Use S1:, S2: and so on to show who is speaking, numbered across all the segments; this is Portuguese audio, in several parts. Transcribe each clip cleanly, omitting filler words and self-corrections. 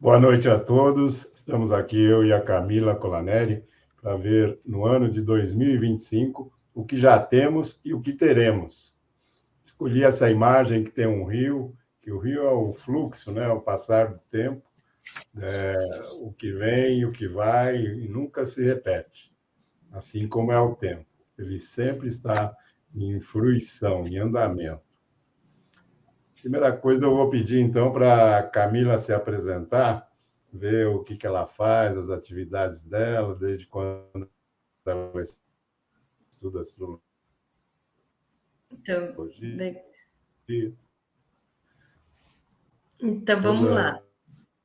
S1: Boa noite a todos. Estamos aqui, eu e a Camila Colaneri, para ver no ano de 2025 o que já temos e o que teremos. Escolhi essa imagem que tem um rio, que o rio é o fluxo, né? O passar do tempo, o que vem, o que vai, e nunca se repete, assim como é o tempo. Ele sempre está em fruição, em andamento. Primeira coisa, eu vou pedir, então, para a Camila se apresentar, ver o que ela faz, as atividades dela, desde quando ela estuda astrologia.
S2: Então, vamos lá.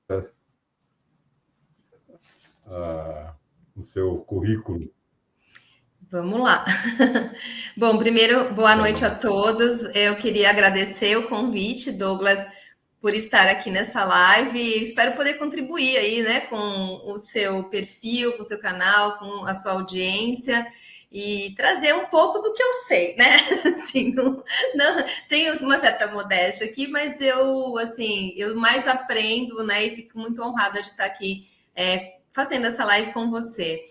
S1: Toda o seu currículo.
S2: Vamos lá. Bom, primeiro, boa noite a todos. Eu queria agradecer o convite, Douglas, por estar aqui nessa live. Espero poder contribuir aí, né, com o seu perfil, com o seu canal, com a sua audiência e trazer um pouco do que eu sei, né? Assim, sem uma certa modéstia aqui, mas eu mais aprendo, né, e fico muito honrada de estar aqui fazendo essa live com você.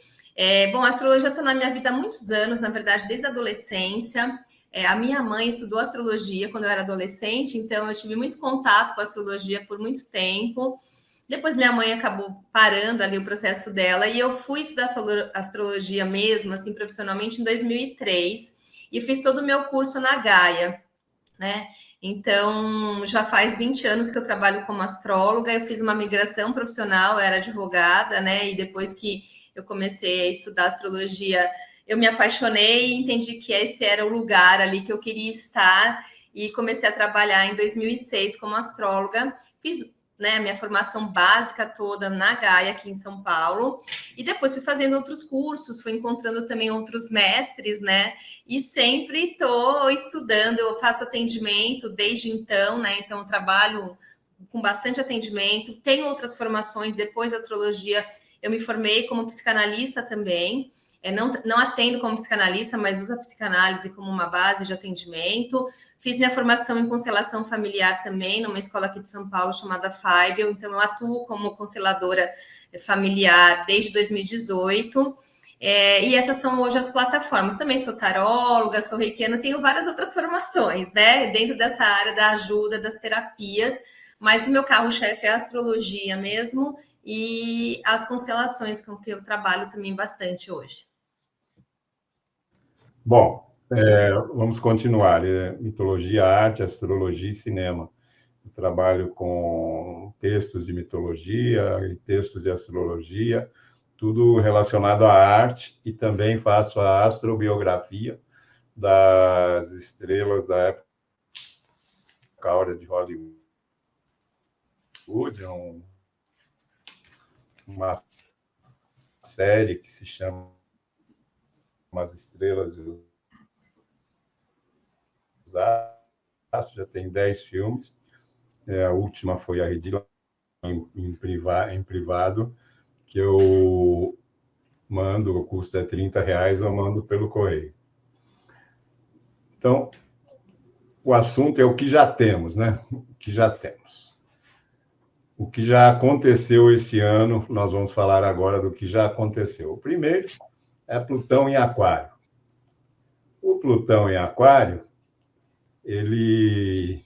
S2: Bom, a astrologia está na minha vida há muitos anos, na verdade, desde a adolescência. A minha mãe estudou astrologia quando eu era adolescente, então eu tive muito contato com a astrologia por muito tempo. Depois minha mãe acabou parando ali o processo dela e eu fui estudar astrologia mesmo, assim, profissionalmente em 2003 e fiz todo o meu curso na Gaia, né? Então, já faz 20 anos que eu trabalho como astróloga, eu fiz uma migração profissional, eu era advogada, né? E depois que eu comecei a estudar astrologia, eu me apaixonei e entendi que esse era o lugar ali que eu queria estar e comecei a trabalhar em 2006 como astróloga. Fiz, né, minha formação básica toda na Gaia, aqui em São Paulo, e depois fui fazendo outros cursos, fui encontrando também outros mestres, né, e sempre estou estudando, eu faço atendimento desde então, né, então eu trabalho com bastante atendimento, tenho outras formações depois da astrologia. Eu me formei como psicanalista também. Não atendo como psicanalista, mas uso a psicanálise como uma base de atendimento. Fiz minha formação em constelação familiar também, numa escola aqui de São Paulo chamada Feibel. Então, eu atuo como consteladora familiar desde 2018. E essas são hoje as plataformas. Também sou taróloga, sou reikiana, tenho várias outras formações, né? Dentro dessa área da ajuda, das terapias. Mas o meu carro-chefe é a astrologia mesmo e as constelações com que eu trabalho também bastante hoje.
S1: Bom, vamos continuar. Mitologia, arte, astrologia e cinema. Eu trabalho com textos de mitologia e textos de astrologia, tudo relacionado à arte, e também faço a astrobiografia das estrelas da época áurea de Hollywood, uma série que se chama As Estrelas e os Astros, já tem 10 filmes. A última foi a Redila em privado, que eu mando, o custo é R$30, eu mando pelo correio. Então, o assunto é o que já temos, né? O que já temos. O que já aconteceu esse ano, nós vamos falar agora do que já aconteceu. O primeiro é Plutão em Aquário. O Plutão em Aquário, ele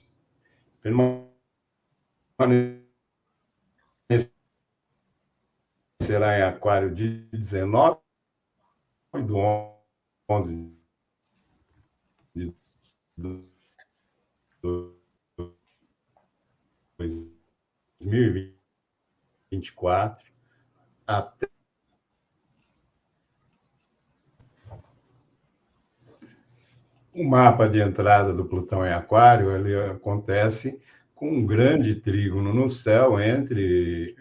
S1: será em Aquário de 19 do 11 de 2024 até o mapa de entrada do Plutão em Aquário, ele acontece com um grande trígono no céu entre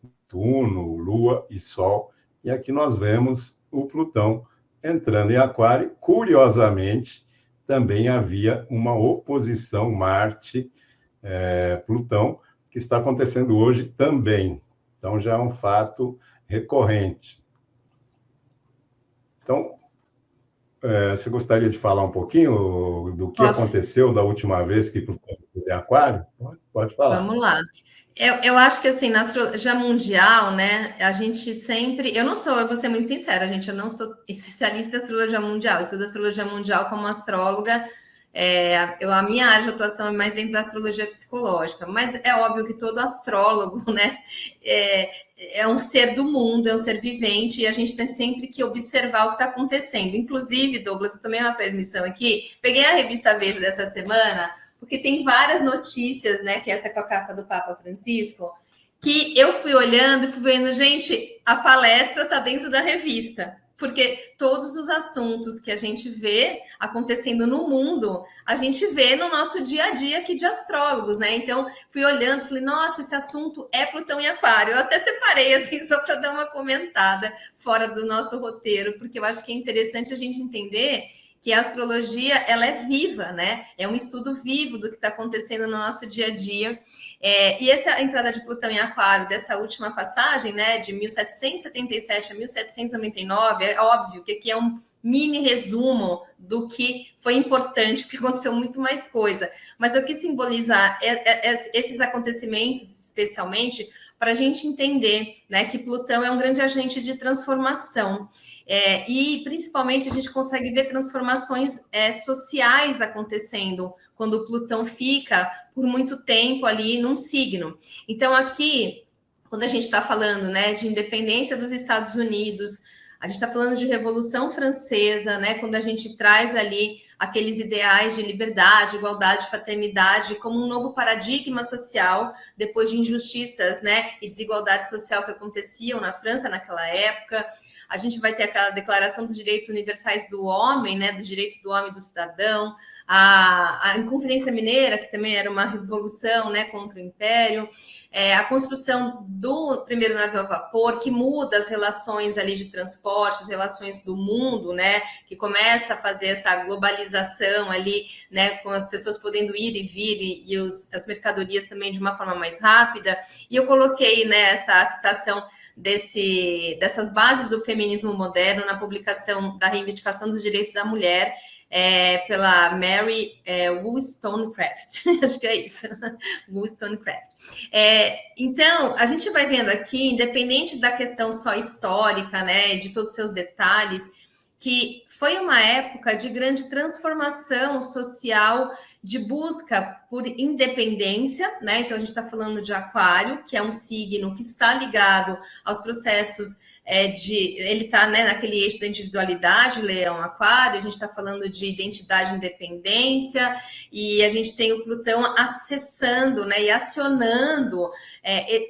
S1: Netuno, Lua e Sol. E aqui nós vemos o Plutão entrando em Aquário. Curiosamente, também havia uma oposição Marte-Plutão, que está acontecendo hoje também. Então, já é um fato recorrente. Então, você gostaria de falar um pouquinho do que aconteceu da última vez que Plutão esteve em Aquário?
S2: Pode falar. Vamos lá. Eu acho que assim, na astrologia mundial, né, a gente sempre. Eu vou ser muito sincera, gente, eu não sou especialista em astrologia mundial, eu estudo astrologia mundial como astróloga. A minha área de atuação é mais dentro da astrologia psicológica, mas é óbvio que todo astrólogo, né, é um ser do mundo, é um ser vivente, e a gente tem sempre que observar o que está acontecendo. Inclusive, Douglas, eu tomei uma permissão aqui, peguei a revista Veja dessa semana, porque tem várias notícias, né, que essa com a capa do Papa Francisco, que eu fui olhando e fui vendo, gente, a palestra está dentro da revista, porque todos os assuntos que a gente vê acontecendo no mundo, a gente vê no nosso dia a dia aqui de astrólogos, né? Então, fui olhando, falei, nossa, esse assunto é Plutão em Aquário. Eu até separei, assim, só para dar uma comentada fora do nosso roteiro, porque eu acho que é interessante a gente entender que a astrologia, ela é viva, né? É um estudo vivo do que está acontecendo no nosso dia a dia. E essa entrada de Plutão em Aquário, dessa última passagem, né, de 1777 a 1799, é óbvio que aqui é um mini resumo do que foi importante, porque aconteceu muito mais coisa. Mas eu quis simbolizar esses acontecimentos, especialmente, para a gente entender, né, que Plutão é um grande agente de transformação. E principalmente a gente consegue ver transformações sociais acontecendo quando o Plutão fica por muito tempo ali num signo. Então, aqui, quando a gente está falando, né, de independência dos Estados Unidos, a gente está falando de Revolução Francesa, né, quando a gente traz ali aqueles ideais de liberdade, igualdade, fraternidade, como um novo paradigma social, depois de injustiças, né, e desigualdade social que aconteciam na França naquela época. A gente vai ter aquela Declaração dos Direitos Universais do Homem, né, dos direitos do homem e do cidadão, a Inconfidência Mineira, que também era uma revolução, né, contra o Império, a construção do primeiro navio a vapor, que muda as relações ali de transporte, as relações do mundo, né, que começa a fazer essa globalização ali, né, com as pessoas podendo ir e vir e as mercadorias também de uma forma mais rápida. E eu coloquei, né, essa citação dessas bases do feminismo moderno na publicação da Reivindicação dos Direitos da Mulher, pela Mary Wollstonecraft, acho que é isso, Wollstonecraft. Então, a gente vai vendo aqui, independente da questão só histórica, né, de todos os seus detalhes, que foi uma época de grande transformação social, de busca por independência, né? Então, a gente está falando de Aquário, que é um signo que está ligado aos processos ele está, né, naquele eixo da individualidade, Leão, Aquário, a gente está falando de identidade e independência, e a gente tem o Plutão acessando, né, e acionando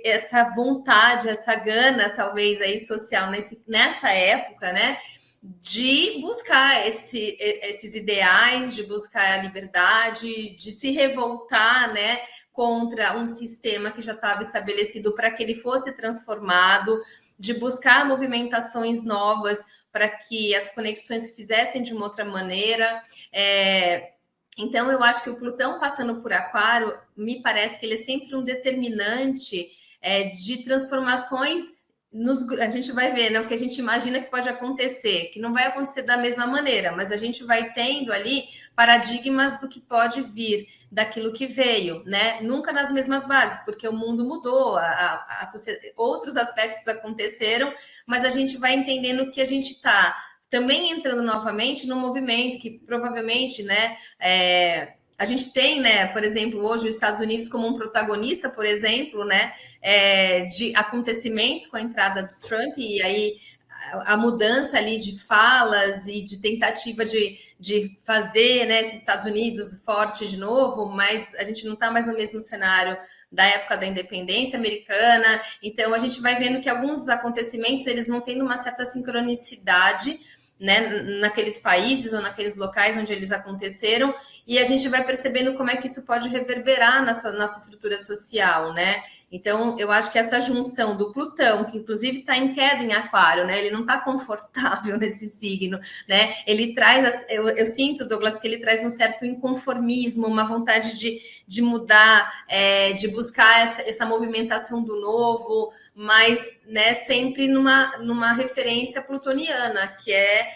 S2: essa vontade, essa gana, talvez, aí, social nessa época, né, de buscar esses ideais, de buscar a liberdade, de se revoltar, né, contra um sistema que já estava estabelecido para que ele fosse transformado, de buscar movimentações novas para que as conexões se fizessem de uma outra maneira. Então, eu acho que o Plutão passando por Aquário, me parece que ele é sempre um determinante de transformações. A gente vai ver, né, o que a gente imagina que pode acontecer, que não vai acontecer da mesma maneira, mas a gente vai tendo ali paradigmas do que pode vir, daquilo que veio, né? Nunca nas mesmas bases, porque o mundo mudou, outros aspectos aconteceram, mas a gente vai entendendo que a gente está também entrando novamente no movimento que provavelmente, né, a gente tem, né, por exemplo, hoje os Estados Unidos como um protagonista, por exemplo, né, de acontecimentos com a entrada do Trump, e aí a mudança ali de falas e de tentativa de fazer, né, esses Estados Unidos forte de novo, mas a gente não está mais no mesmo cenário da época da independência americana. Então a gente vai vendo que alguns acontecimentos eles vão tendo uma certa sincronicidade, né, naqueles países ou naqueles locais onde eles aconteceram, e a gente vai percebendo como é que isso pode reverberar na nossa estrutura social, né? Então, eu acho que essa junção do Plutão, que inclusive está em queda em Aquário, né? Ele não está confortável nesse signo, né? Ele traz, eu sinto, Douglas, que ele traz um certo inconformismo, uma vontade de mudar, de buscar essa movimentação do novo, mas, né, sempre numa referência plutoniana, que é,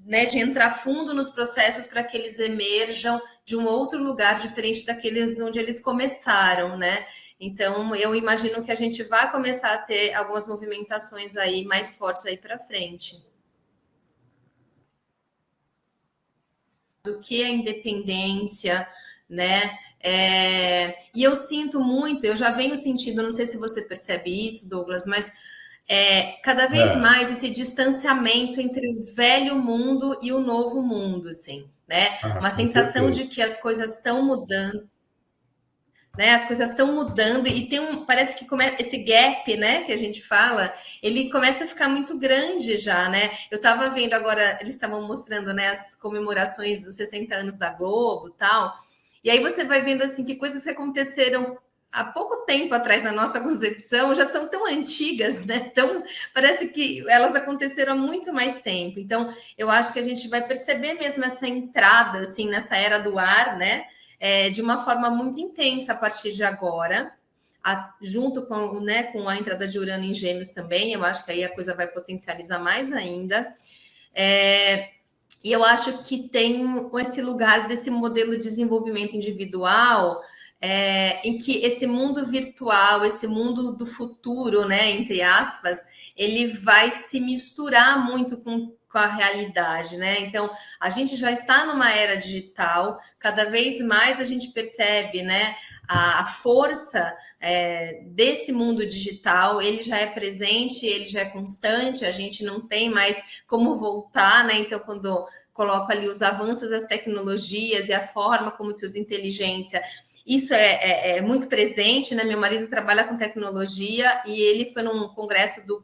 S2: né, de entrar fundo nos processos para que eles emerjam de um outro lugar diferente daqueles onde eles começaram, né? Então, eu imagino que a gente vai começar a ter algumas movimentações aí mais fortes aí para frente. Do que a independência, né? E eu sinto muito, eu já venho sentindo, não sei se você percebe isso, Douglas, mas cada vez mais esse distanciamento entre o velho mundo e o novo mundo, assim, né? Uma
S1: Com
S2: sensação
S1: certeza.
S2: de que as coisas estão mudando, né? As coisas estão mudando e parece que esse gap, né, que a gente fala, ele começa a ficar muito grande já, né? Eu estava vendo agora, eles estavam mostrando, né, as comemorações dos 60 anos da Globo, tal. E aí você vai vendo assim que coisas que aconteceram há pouco tempo atrás na nossa concepção já são tão antigas, né? Tão, parece que elas aconteceram há muito mais tempo. Então, eu acho que a gente vai perceber mesmo essa entrada assim nessa era do ar, né? De uma forma muito intensa a partir de agora, junto com a entrada de Urano em Gêmeos também, eu acho que aí a coisa vai potencializar mais ainda. E eu acho que tem esse lugar desse modelo de desenvolvimento individual, em que esse mundo virtual, esse mundo do futuro, né, entre aspas, ele vai se misturar muito com a realidade, né? Então, a gente já está numa era digital, cada vez mais a gente percebe, né, a força desse mundo digital, ele já é presente, ele já é constante, a gente não tem mais como voltar, né? Então, quando coloco ali os avanços das tecnologias e a forma como se usa inteligência, isso é muito presente, né? Meu marido trabalha com tecnologia e ele foi num congresso do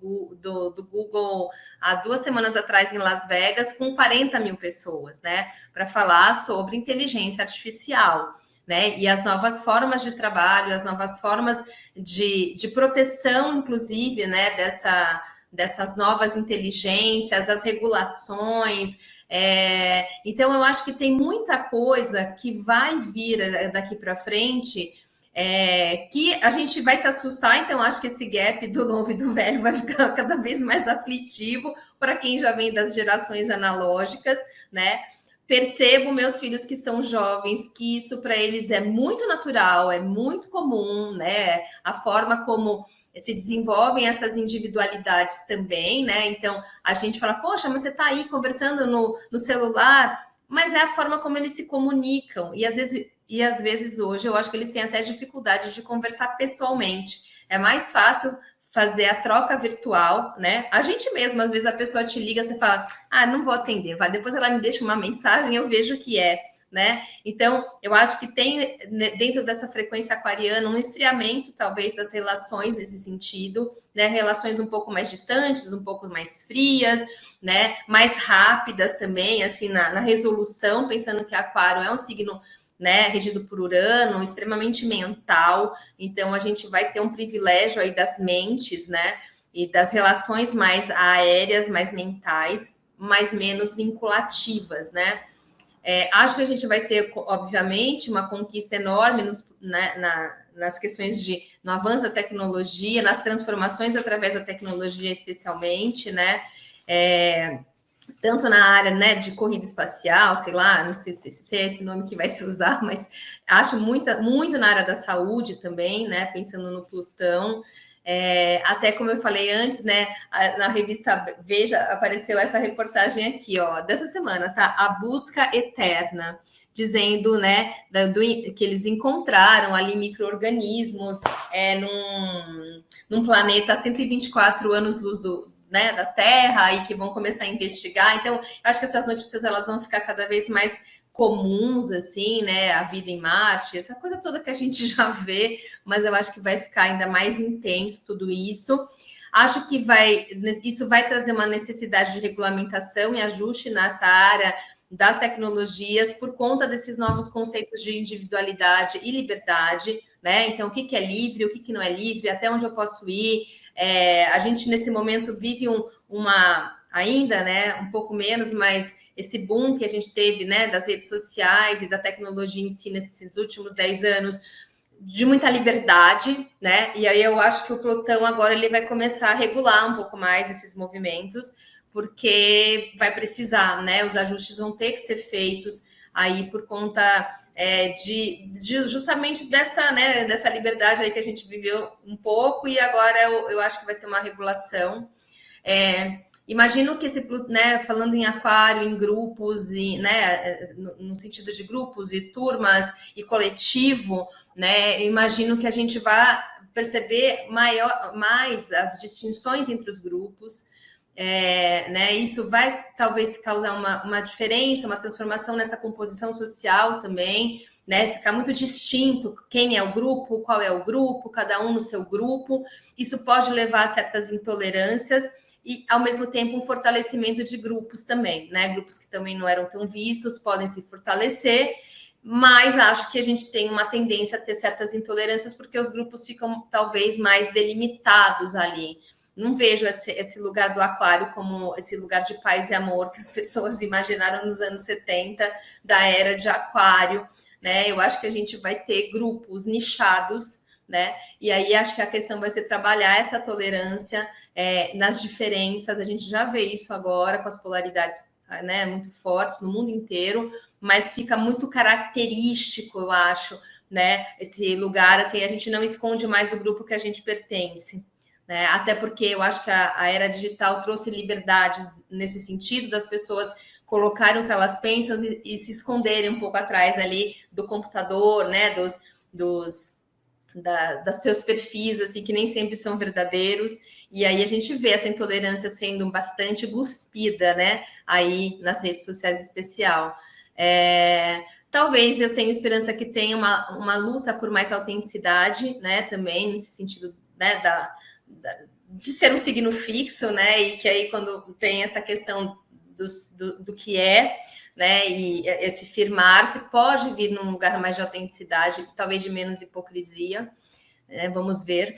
S2: Google há 2 semanas atrás em Las Vegas com 40 mil pessoas, né? Para falar sobre inteligência artificial, né? E as novas formas de trabalho, as novas formas de proteção, inclusive, né? Dessas novas inteligências, as regulações. Então, eu acho que tem muita coisa que vai vir daqui para frente, que a gente vai se assustar. Então, acho que esse gap do novo e do velho vai ficar cada vez mais aflitivo para quem já vem das gerações analógicas, né? Percebo meus filhos que são jovens, que isso para eles é muito natural, é muito comum, né? A forma como se desenvolvem essas individualidades também, né? Então, a gente fala, poxa, mas você está aí conversando no celular, mas é a forma como eles se comunicam. E às vezes hoje eu acho que eles têm até dificuldade de conversar pessoalmente. É mais fácil fazer a troca virtual, né? A gente mesmo, às vezes a pessoa te liga, você fala, não vou atender, vai. Depois ela me deixa uma mensagem, eu vejo o que é, né? Então, eu acho que tem dentro dessa frequência aquariana um esfriamento, talvez, das relações nesse sentido, né? Relações um pouco mais distantes, um pouco mais frias, né? Mais rápidas também, assim, na resolução, pensando que Aquário é um signo, né, regido por Urano, extremamente mental. Então, a gente vai ter um privilégio aí das mentes, né? E das relações mais aéreas, mais mentais, mas menos vinculativas, né? Acho que a gente vai ter, obviamente, uma conquista enorme nas questões no avanço da tecnologia, nas transformações através da tecnologia, especialmente, né? Tanto na área, né, de corrida espacial, sei lá, não sei se é esse nome que vai se usar, mas acho muito na área da saúde também, né? Pensando no Plutão. Até como eu falei antes, né, na revista Veja apareceu essa reportagem aqui, ó, dessa semana, tá? A busca eterna, dizendo, né, que eles encontraram ali micro-organismos num planeta a 124 anos-luz né, da Terra e que vão começar a investigar. Então, eu acho que essas notícias elas vão ficar cada vez mais comuns, assim, né? A vida em Marte, essa coisa toda que a gente já vê, mas eu acho que vai ficar ainda mais intenso tudo isso. Acho que isso vai trazer uma necessidade de regulamentação e ajuste nessa área das tecnologias por conta desses novos conceitos de individualidade e liberdade, né? Então, o que é livre, o que não é livre, até onde eu posso ir. A gente, nesse momento, vive ainda, né, um pouco menos, mas esse boom que a gente teve, né, das redes sociais e da tecnologia em si nesses últimos 10 anos, de muita liberdade, né? E aí eu acho que o Plutão agora ele vai começar a regular um pouco mais esses movimentos, porque vai precisar, né? Os ajustes vão ter que ser feitos. aí por conta de justamente dessa, né, dessa liberdade aí que a gente viveu um pouco, e agora eu acho que vai ter uma regulação. Imagino que né, falando em aquário, em grupos, e, né, no sentido de grupos e turmas e coletivo, né, imagino que a gente vai perceber mais as distinções entre os grupos. Né, isso vai talvez causar uma diferença, uma transformação nessa composição social também, né, ficar muito distinto quem é o grupo, qual é o grupo, cada um no seu grupo. Isso pode levar a certas intolerâncias e, ao mesmo tempo, um fortalecimento de grupos também, né? Grupos que também não eram tão vistos podem se fortalecer, mas acho que a gente tem uma tendência a ter certas intolerâncias porque os grupos ficam talvez mais delimitados ali. Não vejo esse lugar do aquário como esse lugar de paz e amor que as pessoas imaginaram nos anos 70, da era de aquário, né? Eu acho que a gente vai ter grupos nichados, né? E aí acho que a questão vai ser trabalhar essa tolerância nas diferenças. A gente já vê isso agora com as polaridades, né, muito fortes no mundo inteiro, mas fica muito característico, eu acho, né? Esse lugar, assim, a gente não esconde mais o grupo que a gente pertence. Né? Até porque eu acho que a era digital trouxe liberdades nesse sentido, das pessoas colocarem o que elas pensam e se esconderem um pouco atrás ali do computador, né? dos seus perfis, assim, que nem sempre são verdadeiros, e aí a gente vê essa intolerância sendo bastante cuspida, né? Aí nas redes sociais em especial. Talvez eu tenha esperança que tenha uma luta por mais autenticidade, né? Também nesse sentido, né? De ser um signo fixo, né? E que aí, quando tem essa questão do que né? E esse firmar-se pode vir num lugar mais de autenticidade, talvez de menos hipocrisia. Vamos ver,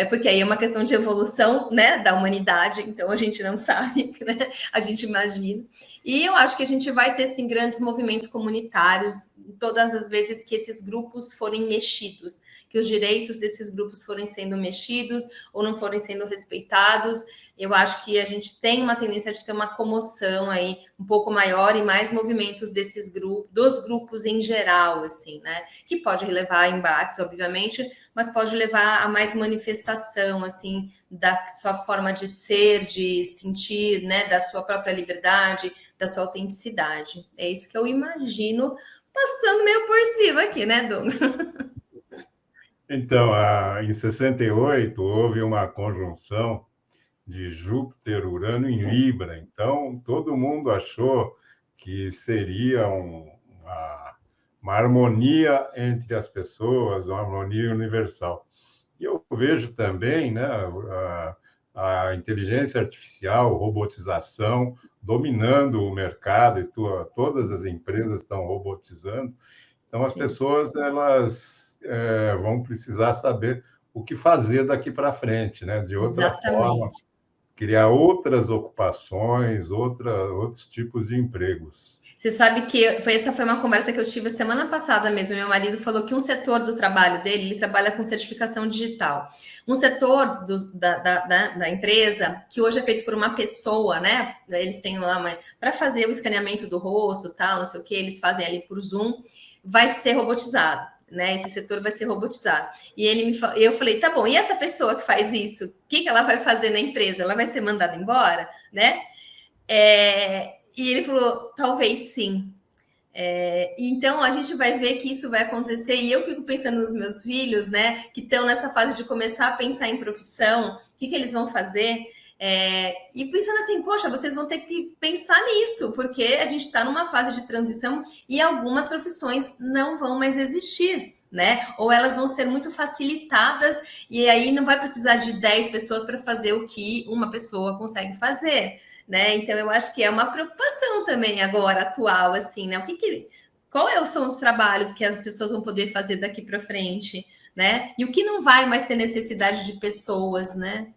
S2: porque aí é uma questão de evolução, né, da humanidade, então a gente não sabe, né? A gente imagina. E eu acho que a gente vai ter, sim, grandes movimentos comunitários todas as vezes que esses grupos forem mexidos, que os direitos desses grupos forem sendo mexidos ou não forem sendo respeitados. Eu acho que a gente tem uma tendência de ter uma comoção aí um pouco maior e mais movimentos desses grupos, dos grupos em geral, assim, né? Que pode levar a embates, obviamente, mas pode levar a mais manifestação, assim, da sua forma de ser, de sentir, né? Da sua própria liberdade, da sua autenticidade. É isso que eu imagino, passando meio por cima aqui, né, Douglas?
S1: Então, em 68, houve uma conjunção de Júpiter, Urano em Libra. Então, todo mundo achou que seria uma harmonia entre as pessoas, uma harmonia universal. E eu vejo também, né, a inteligência artificial, robotização, dominando o mercado, e todas as empresas estão robotizando. Então, as pessoas elas vão precisar saber o que fazer daqui para frente, né? De outra forma, criar outras ocupações, outros tipos de empregos.
S2: Você sabe que essa foi uma conversa que eu tive semana passada mesmo. Meu marido falou que um setor do trabalho dele, ele trabalha com certificação digital. Um setor da empresa, que hoje é feito por uma pessoa, né? Eles têm lá para fazer o escaneamento do rosto, tal, não sei o que, eles fazem ali por Zoom, vai ser robotizado. Né, esse setor vai ser robotizado. E eu falei, tá bom, e essa pessoa que faz isso, o que ela vai fazer na empresa? Ela vai ser mandada embora, né? E ele falou, talvez sim. Então a gente vai ver que isso vai acontecer, e eu fico pensando nos meus filhos, né, que estão nessa fase de começar a pensar em profissão, o que eles vão fazer. E pensando assim, poxa, vocês vão ter que pensar nisso, porque a gente está numa fase de transição e algumas profissões não vão mais existir, né? Ou elas vão ser muito facilitadas, e aí não vai precisar de 10 pessoas para fazer o que uma pessoa consegue fazer, né? Então eu acho que é uma preocupação também agora, atual, assim, né? Qual são os trabalhos que as pessoas vão poder fazer daqui para frente, né? E o que não vai mais ter necessidade de pessoas, né?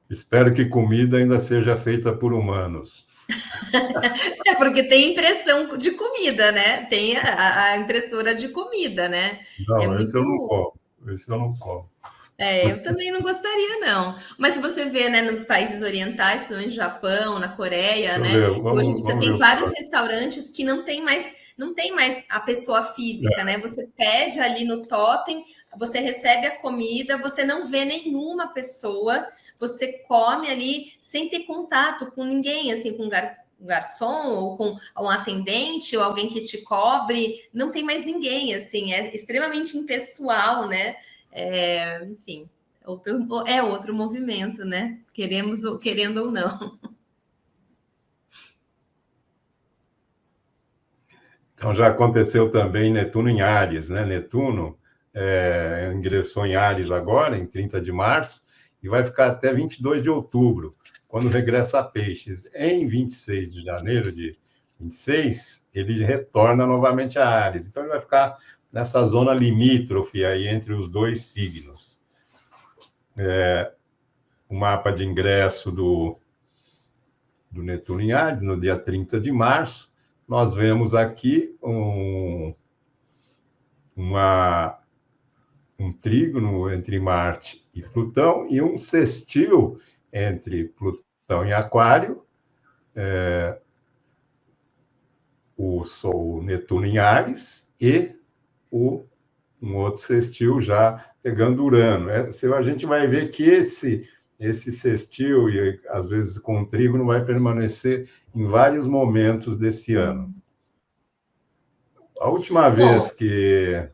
S1: Espero que comida ainda seja feita por humanos.
S2: Porque tem impressão de comida, né? Tem a impressora de comida, né?
S1: Não, esse eu não como. Esse eu não como.
S2: Eu também não gostaria, não. Mas se você vê, né, nos países orientais, principalmente no Japão, na Coreia,
S1: Deixa eu
S2: né,
S1: ver,
S2: que hoje
S1: vamos,
S2: você
S1: vamos ver
S2: tem
S1: o
S2: vários restaurantes que não tem mais a pessoa física,
S1: é,
S2: né? Você pede ali no totem, você recebe a comida, você não vê nenhuma pessoa, você come ali sem ter contato com ninguém, assim, com um garçom ou com um atendente ou alguém que te cobre, não tem mais ninguém, assim, é extremamente impessoal, né? Enfim, outro movimento, né? Querendo ou não.
S1: Então já aconteceu também Netuno em Áries, né? Netuno ingressou em Áries agora, em 30 de março, e vai ficar até 22 de outubro, quando regressa a Peixes. Em 26 de janeiro de 26, ele retorna novamente a Áries. Então ele vai ficar nessa zona limítrofe aí entre os dois signos. O mapa de ingresso do Netuno em Áries, no dia 30 de março, nós vemos aqui um trígono entre Marte e Plutão e um sextil entre Plutão e Aquário, o Sol, Netuno em Áries e um outro sextil já pegando Urano. A gente vai ver que esse sextil, e às vezes com o trígono, vai permanecer em vários momentos desse ano. A última vez
S2: Bom,
S1: que...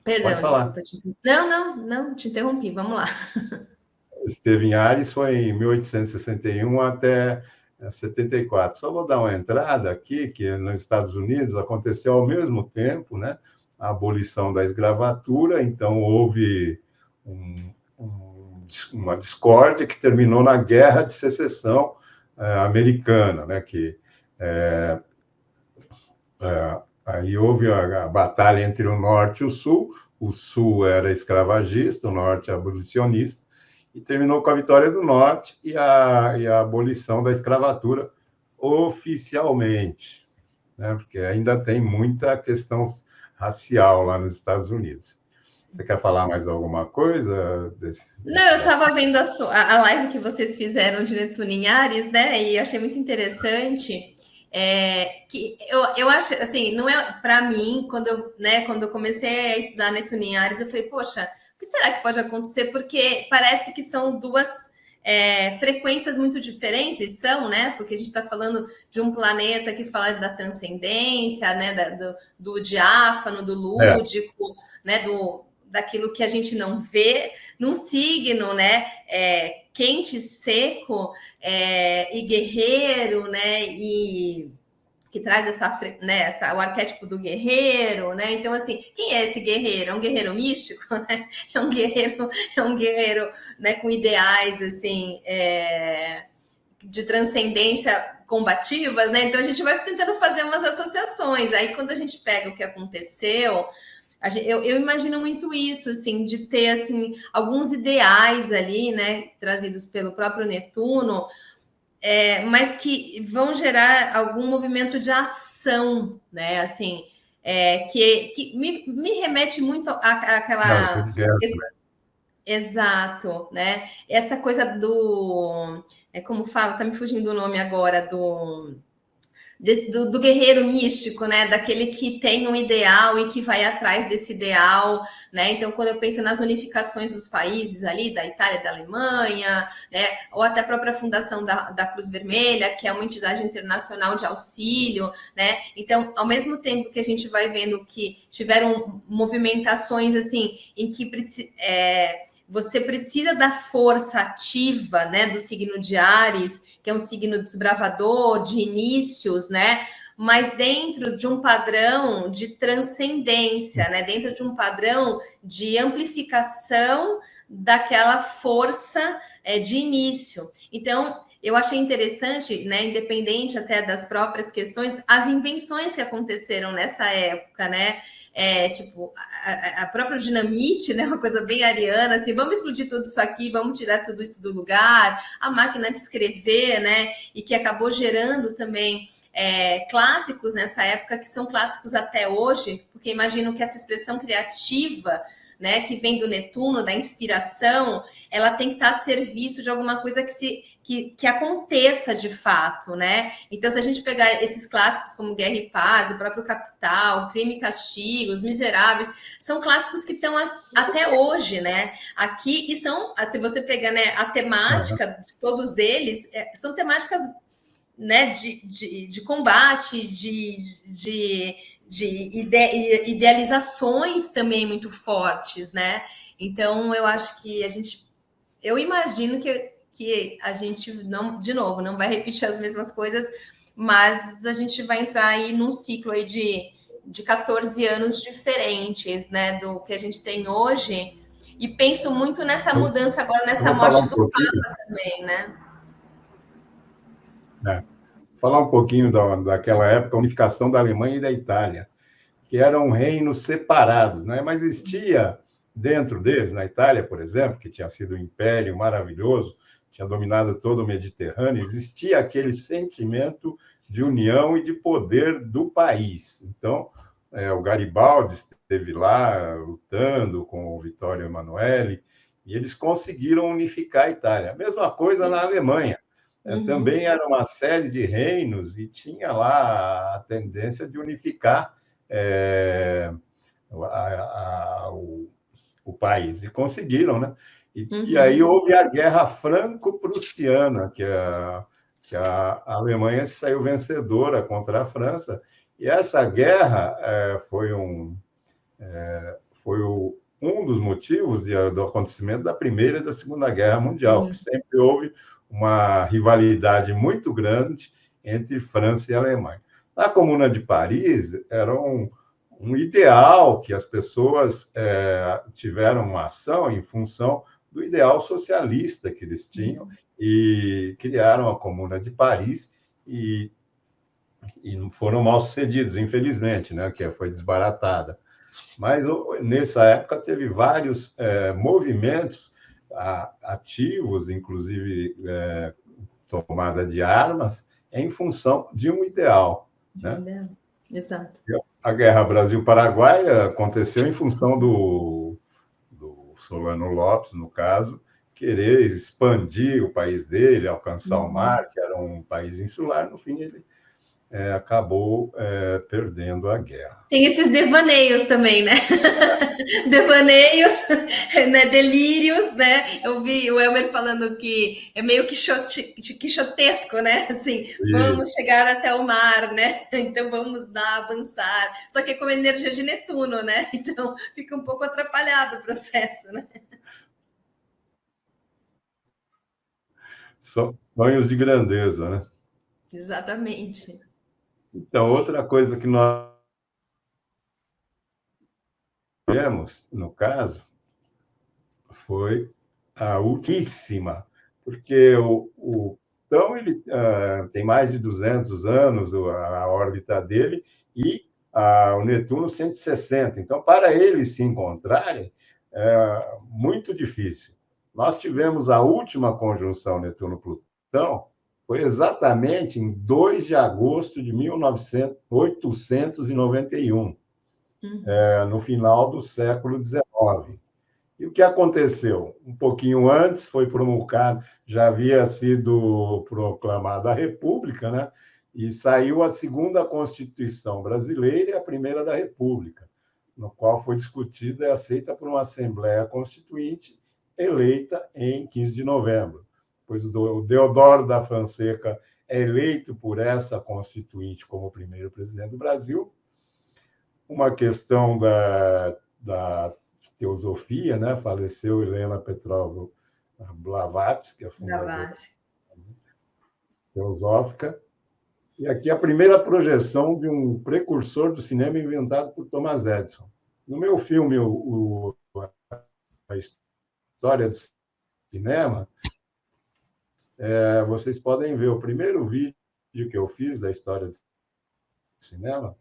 S1: Pode
S2: perdão,
S1: falar.
S2: desculpa. Não, te interrompi, vamos lá.
S1: Esteve em Ares foi em 1861 até 74. Só vou dar uma entrada aqui, que nos Estados Unidos aconteceu ao mesmo tempo, né, a abolição da escravatura, então houve uma discórdia que terminou na Guerra de Secessão americana, né, que aí houve a batalha entre o Norte e o Sul era escravagista, o Norte abolicionista, e terminou com a vitória do Norte e a abolição da escravatura oficialmente, né? Porque ainda tem muita questão racial lá nos Estados Unidos. Você quer falar mais alguma coisa
S2: Não, eu estava vendo a live que vocês fizeram de Netuno em Ares, né? E achei muito interessante. Que eu acho assim, não é para mim, quando eu comecei a estudar Netuno em Ares, eu falei, poxa, o que será que pode acontecer? Porque parece que são duas frequências muito diferentes, né? Porque a gente está falando de um planeta que fala da transcendência, né? Do diáfano, do lúdico, né? Daquilo que a gente não vê, num signo, né? Quente, seco e guerreiro, né? E que traz o arquétipo do guerreiro, né? Então, assim, quem é esse guerreiro? É um guerreiro místico, né? É um guerreiro, né, com ideais, assim, de transcendência combativas, né? Então a gente vai tentando fazer umas associações. Aí, quando a gente pega o que aconteceu, eu imagino muito isso, assim, de ter assim alguns ideais ali, né, trazidos pelo próprio Netuno, mas que vão gerar algum movimento de ação, né? Assim, que me remete muito àquela. Exato, né? Essa coisa do. Como fala, tá me fugindo o nome agora, do guerreiro místico, né? Daquele que tem um ideal e que vai atrás desse ideal, né? Então, quando eu penso nas unificações dos países ali, da Itália e da Alemanha, né? Ou até a própria fundação da Cruz Vermelha, que é uma entidade internacional de auxílio, né? Então, ao mesmo tempo que a gente vai vendo que tiveram movimentações assim, em que você precisa da força ativa, né, do signo de Áries, que é um signo desbravador, de inícios, né, mas dentro de um padrão de transcendência, né, dentro de um padrão de amplificação daquela força de início. Então, eu achei interessante, né, independente até das próprias questões, as invenções que aconteceram nessa época, né, tipo, a própria dinamite, né? Uma coisa bem ariana, assim, vamos explodir tudo isso aqui, vamos tirar tudo isso do lugar, a máquina de escrever, né? E que acabou gerando também clássicos nessa época, que são clássicos até hoje, porque imagino que essa expressão criativa, né, que vem do Netuno, da inspiração, ela tem que estar a serviço de alguma coisa que aconteça de fato, né? Então, se a gente pegar esses clássicos como Guerra e Paz, o próprio Capital, Crime e Castigo, Os Miseráveis, são clássicos que estão até hoje, né? Aqui, e são, se você pegar, né, a temática de todos eles, são temáticas, né, de combate, de idealizações também muito fortes, né? Então, eu acho que eu imagino que a gente não, de novo, não vai repetir as mesmas coisas, mas a gente vai entrar aí num ciclo aí de 14 anos diferentes, né, do que a gente tem hoje, e penso muito nessa mudança agora, nessa morte do Papa também, né?
S1: Falar um pouquinho daquela época, a unificação da Alemanha e da Itália, que eram reinos separados, né? Mas existia dentro deles, na Itália, por exemplo, que tinha sido um império maravilhoso, tinha dominado todo o Mediterrâneo, existia aquele sentimento de união e de poder do país. Então, o Garibaldi esteve lá lutando com o Vittorio Emanuele, e eles conseguiram unificar a Itália. A mesma coisa na Alemanha. Também era uma série de reinos e tinha lá a tendência de unificar o país. E conseguiram, né? E aí houve a Guerra Franco-Prussiana, que a Alemanha saiu vencedora contra a França. E essa guerra foi um dos motivos do acontecimento da Primeira e da Segunda Guerra Mundial, que sempre houve uma rivalidade muito grande entre França e Alemanha. A Comuna de Paris era um ideal que as pessoas tiveram uma ação em função do ideal socialista que eles tinham e criaram a Comuna de Paris e foram mal sucedidos, infelizmente, né, que foi desbaratada. Mas nessa época teve vários movimentos ativos, inclusive tomada de armas, em função de um ideal. Né?
S2: Exato.
S1: A Guerra Brasil-Paraguai aconteceu em função do Solano Lopes, no caso, querer expandir o país dele, alcançar o mar, que era um país insular. No fim, ele acabou perdendo a guerra.
S2: Tem esses devaneios também, né? Devaneios, né? Delírios, né? Eu vi o Elmer falando que é meio quixotesco, né? Assim, vamos chegar até o mar, né? Então vamos lá avançar. Só que é com energia de Netuno, né? Então fica um pouco atrapalhado o processo, né?
S1: Sonhos de grandeza, né?
S2: Exatamente.
S1: Então, outra coisa que nós tivemos, no caso, foi a ultíssima, porque o Plutão ele tem mais de 200 anos a órbita dele e o Netuno 160. Então, para eles se encontrarem, é muito difícil. Nós tivemos a última conjunção Netuno-Plutão, foi exatamente em 2 de agosto de 1891, no final do século XIX. E o que aconteceu? Um pouquinho antes foi promulgado, já havia sido proclamada a República, né? E saiu a segunda Constituição brasileira e a primeira da República, no qual foi discutida e aceita por uma Assembleia Constituinte eleita em 15 de novembro. Pois o Deodoro da Fonseca é eleito por essa Constituinte como primeiro presidente do Brasil. Uma questão da teosofia, né? Faleceu Helena Petrovna Blavatsky, que é a fundadora teosófica. E aqui a primeira projeção de um precursor do cinema inventado por Thomas Edison. No meu filme, a História do Cinema, vocês podem ver o primeiro vídeo que eu fiz da História do Cinema,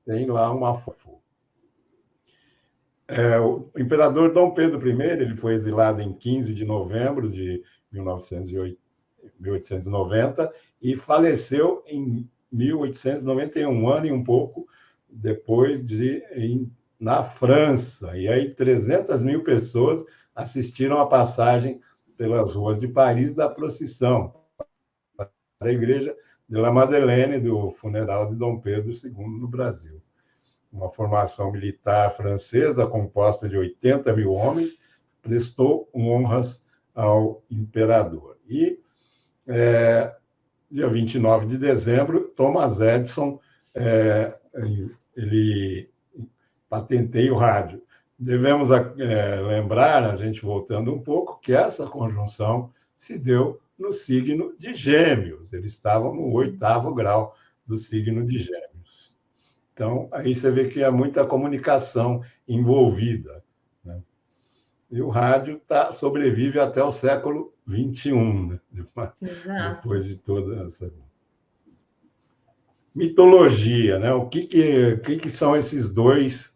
S1: tem lá uma foto. O imperador Dom Pedro I ele foi exilado em 15 de novembro de 1890 e faleceu em 1891, um ano e um pouco depois na França. E aí 300 mil pessoas assistiram a passagem pelas ruas de Paris da procissão para a igreja de La Madeleine, do funeral de Dom Pedro II no Brasil. Uma formação militar francesa composta de 80 mil homens prestou honras ao imperador. E, dia 29 de dezembro, Thomas Edison ele patenteia o rádio. Devemos lembrar, a gente voltando um pouco, que essa conjunção se deu no signo de Gêmeos. Eles estavam no 8º grau do signo de Gêmeos. Então, aí você vê que há muita comunicação envolvida, né? E o rádio sobrevive até o século XXI, né? Depois de toda essa mitologia, né? O que são esses dois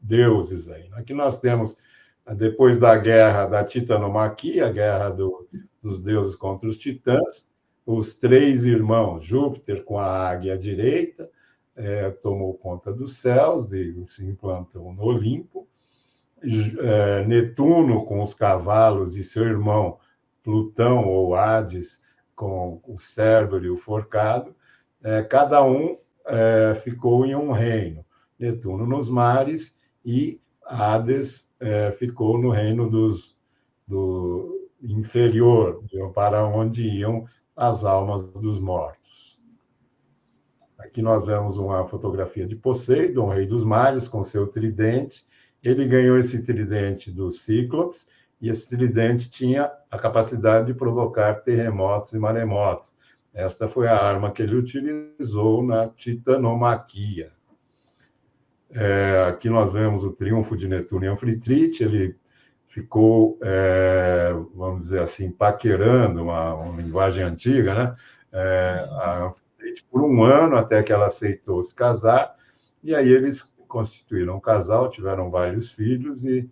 S1: deuses aí? Aqui nós temos, depois da guerra da titanomaquia, a guerra dos deuses contra os titãs, os 3 irmãos, Júpiter com a águia à direita, tomou conta dos céus, se implantou no Olimpo, Netuno com os cavalos e seu irmão Plutão ou Hades com o Cérbero e o Forcado, cada um ficou em um reino. Netuno nos mares e Hades ficou no reino do inferior, para onde iam as almas dos mortos. Aqui nós vemos uma fotografia de Poseidon, rei dos mares, com seu tridente. Ele ganhou esse tridente dos Cíclopes, e esse tridente tinha a capacidade de provocar terremotos e maremotos. Esta foi a arma que ele utilizou na titanomaquia. Aqui nós vemos o triunfo de Netuno em Anfitrite. Ele ficou, vamos dizer assim, paquerando, uma linguagem antiga, né? A Anfitrite por um ano, até que ela aceitou se casar, e aí eles constituíram um casal, tiveram vários filhos e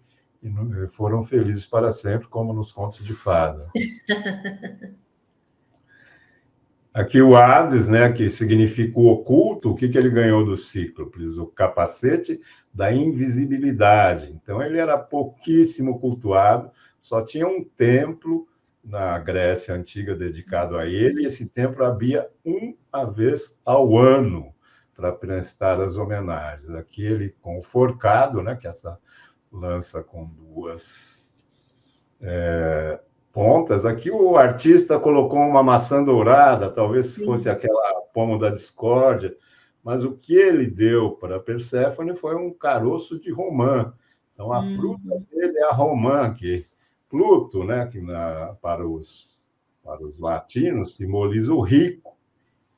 S1: foram felizes para sempre, como nos contos de fada. Aqui o Hades, né, que significa o oculto, o que ele ganhou dos Cíclopes? O capacete da invisibilidade. Então, ele era pouquíssimo cultuado, só tinha um templo na Grécia Antiga dedicado a ele, e esse templo abria uma vez ao ano para prestar as homenagens. Aqui ele com o forcado, né, que é essa lança com 2 pontas. Aqui o artista colocou uma maçã dourada, talvez fosse aquela pomo da discórdia, mas o que ele deu para Perséfone foi um caroço de romã. Então, a fruta dele é a romã, que Pluto, né, que para os latinos simboliza o rico,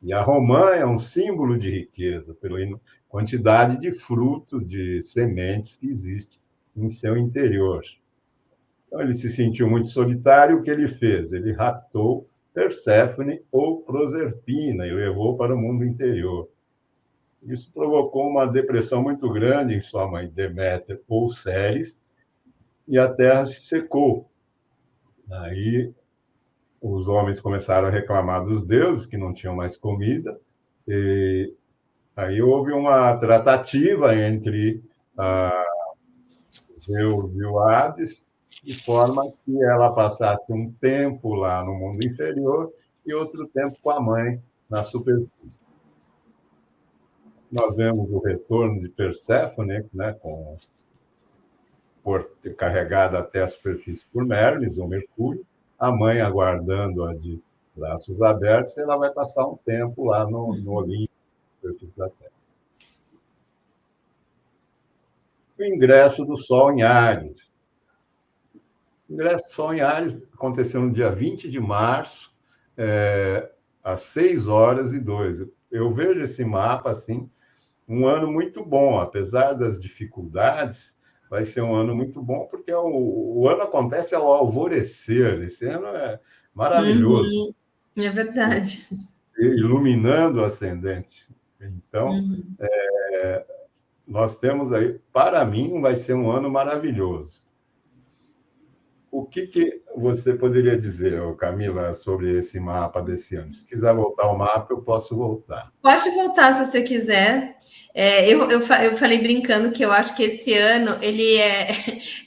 S1: e a romã é um símbolo de riqueza, pela quantidade de frutos, de sementes que existe em seu interior. Então, ele se sentiu muito solitário. O que ele fez? Ele raptou Perséfone ou Proserpina e levou para o mundo interior. Isso provocou uma depressão muito grande em sua mãe Deméter ou Ceres, e a terra se secou. Aí os homens começaram a reclamar dos deuses, que não tinham mais comida, e aí houve uma tratativa entre Zeus e o Hades, de forma que ela passasse um tempo lá no mundo inferior e outro tempo com a mãe na superfície. Nós vemos o retorno de Perséfone, né, carregada até a superfície por Hermes, ou Mercúrio, a mãe aguardando-a de braços abertos, e ela vai passar um tempo lá no Olimpo, na superfície da Terra. O ingresso do Sol em Áries. O ingresso do Sol em Áries aconteceu no dia 20 de março, às 6h02. Eu vejo esse mapa assim, um ano muito bom, apesar das dificuldades. Vai ser um ano muito bom, porque o ano acontece ao alvorecer. Esse ano é maravilhoso.
S2: É verdade.
S1: Iluminando o ascendente. Então, nós temos aí, para mim, vai ser um ano maravilhoso. O que você poderia dizer, Camila, sobre esse mapa desse ano? Se quiser voltar ao mapa, eu posso voltar.
S2: Pode voltar se você quiser. Eu falei brincando que eu acho que esse ano ele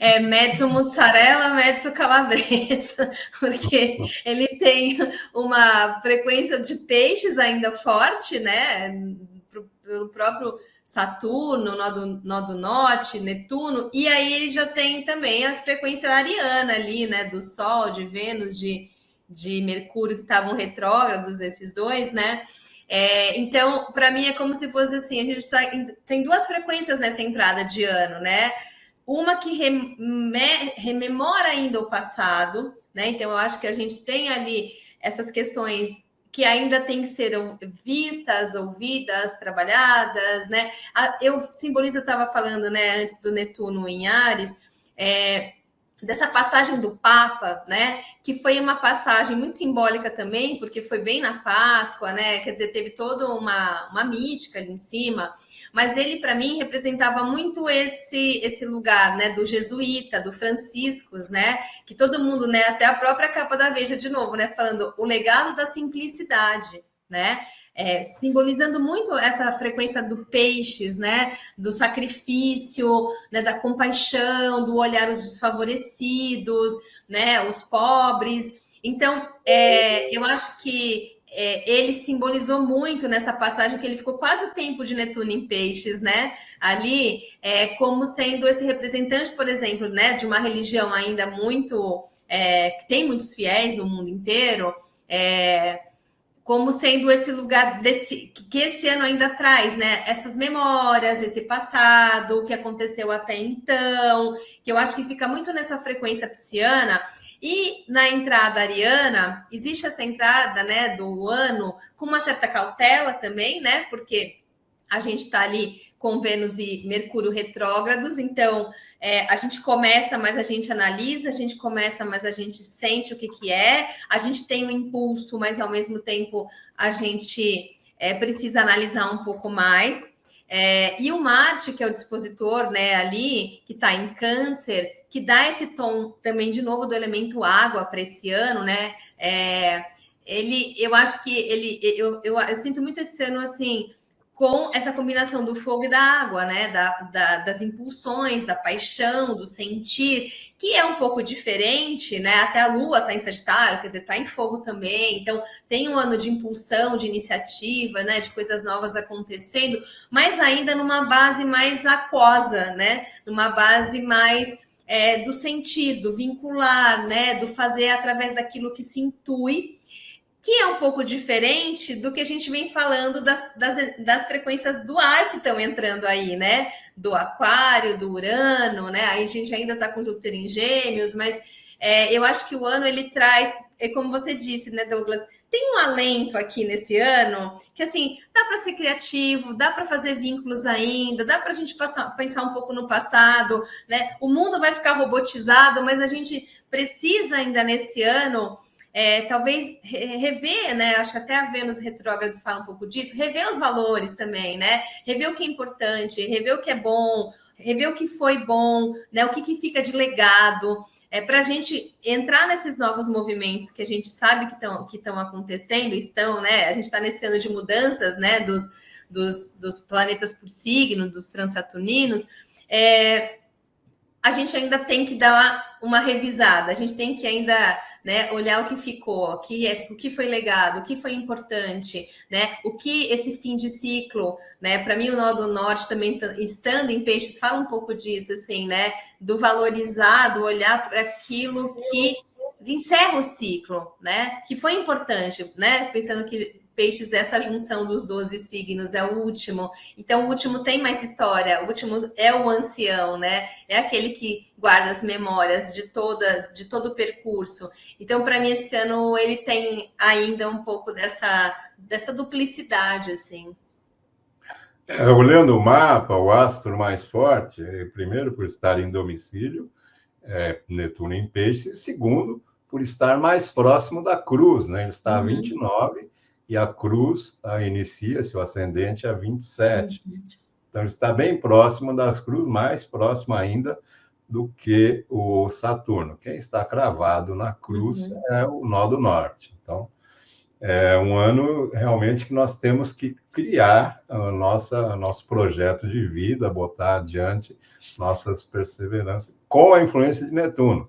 S2: é mezzo mozzarella, mezzo calabresa, porque ele tem uma frequência de peixes ainda forte, né? Pelo próprio Saturno, nó do norte, Netuno, e aí ele já tem também a frequência ariana ali, né? Do Sol, de Vênus, de Mercúrio, que estavam retrógrados, esses dois, né? Então, para mim é como se fosse assim, a gente tem duas frequências nessa entrada de ano, né? Uma que rememora ainda o passado, né? Então, eu acho que a gente tem ali essas questões que ainda tem que ser vistas, ouvidas, trabalhadas, né? Eu estava falando, né, antes do Netuno em Áries, dessa passagem do Papa, né? Que foi uma passagem muito simbólica também, porque foi bem na Páscoa, né? Quer dizer, teve toda uma mítica ali em cima. Mas ele, para mim, representava muito esse lugar, né? Do jesuíta, do Franciscus, né? Que todo mundo, né? Até a própria capa da Veja, de novo, né? Falando o legado da simplicidade, né? Simbolizando muito essa frequência do peixes, né? Do sacrifício, né? Da compaixão, do olhar os desfavorecidos, né? Os pobres. Então, eu acho que ele simbolizou muito nessa passagem que ele ficou quase o tempo de Netuno em Peixes, né? Ali, como sendo esse representante, por exemplo, né? De uma religião ainda muito que tem muitos fiéis no mundo inteiro. Como sendo esse lugar que esse ano ainda traz, né? Essas memórias, esse passado, o que aconteceu até então, que eu acho que fica muito nessa frequência pisciana. E na entrada ariana, existe essa entrada, né, do ano com uma certa cautela também, né? Porque a gente está ali com Vênus e Mercúrio retrógrados, então a gente começa, mas a gente analisa, a gente começa, mas a gente sente o que é, a gente tem um impulso, mas ao mesmo tempo a gente precisa analisar um pouco mais. E o Marte, que é o dispositor, né, ali, que está em Câncer, que dá esse tom também, de novo, do elemento água para esse ano, né? Eu acho que eu sinto muito esse ano assim, com essa combinação do fogo e da água, né? Das impulsões, da paixão, do sentir, que é um pouco diferente, né? Até a Lua está em Sagitário, quer dizer, está em fogo também. Então, tem um ano de impulsão, de iniciativa, né? De coisas novas acontecendo, mas ainda numa base mais aquosa, né? Numa base mais do sentir, do vincular, né? Do fazer através daquilo que se intui, que é um pouco diferente do que a gente vem falando das frequências do ar que estão entrando aí, né? Do Aquário, do Urano, né? Aí a gente ainda está com Júpiter em Gêmeos, mas eu acho que o ano ele traz, como você disse, né, Douglas? Tem um alento aqui nesse ano que, assim, dá para ser criativo, dá para fazer vínculos ainda, dá para a gente pensar um pouco no passado, né? O mundo vai ficar robotizado, mas a gente precisa ainda nesse ano talvez rever, né? Acho que até a Vênus retrógrado fala um pouco disso, rever os valores também, né? Rever o que é importante, rever o que é bom, rever o que foi bom, né? O que fica de legado, para a gente entrar nesses novos movimentos que a gente sabe que estão acontecendo, né? A gente está nesse ano de mudanças, né? Dos planetas por signo, dos transaturninos. A gente ainda tem que dar uma revisada, a gente tem que ainda, né, olhar o que ficou, o que foi legado, o que foi importante, né? O que esse fim de ciclo, né? Para mim, o Nó do Norte também, estando em Peixes, fala um pouco disso, assim, né? Do valorizar, do olhar para aquilo que encerra o ciclo, né? Que foi importante, né? Pensando que Peixes, essa junção dos 12 signos é o último. Então, o último tem mais história. O último é o ancião, né? É aquele que guarda as memórias de todo o percurso. Então, para mim, esse ano ele tem ainda um pouco dessa duplicidade, assim.
S1: Olhando o mapa, o astro mais forte, primeiro, por estar em domicílio, Netuno em Peixes, segundo, por estar mais próximo da cruz, né? Ele está a 29, e a cruz inicia-se, o ascendente, a 27. Então, ele está bem próximo das cruzes, mais próximo ainda do que o Saturno. Quem está cravado na cruz é o Nó do Norte. Então, é um ano realmente que nós temos que criar nosso projeto de vida, botar adiante nossas perseveranças com a influência de Netuno.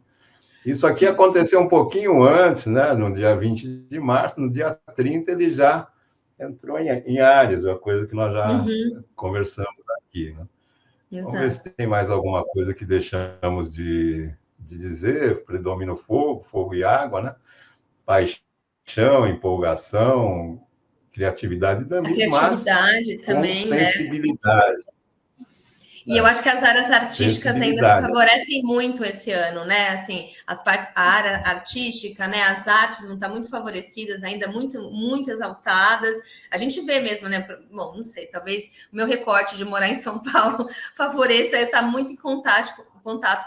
S1: Isso aqui aconteceu um pouquinho antes, né? No dia 20 de março, no dia 30 ele já entrou em Áries, uma coisa que nós já conversamos aqui. Né? Vamos ver se tem mais alguma coisa que deixamos de dizer. Predomina o fogo, fogo e água, né? Paixão, empolgação, criatividade, dinamismo, mas
S2: também,
S1: com sensibilidade.
S2: Né? E eu acho que as áreas artísticas ainda se favorecem muito esse ano, né? Assim, a área artística, né? As artes vão estar muito favorecidas, ainda muito exaltadas. A gente vê mesmo, né? Bom, não sei, talvez o meu recorte de morar em São Paulo favoreça eu estar muito em contato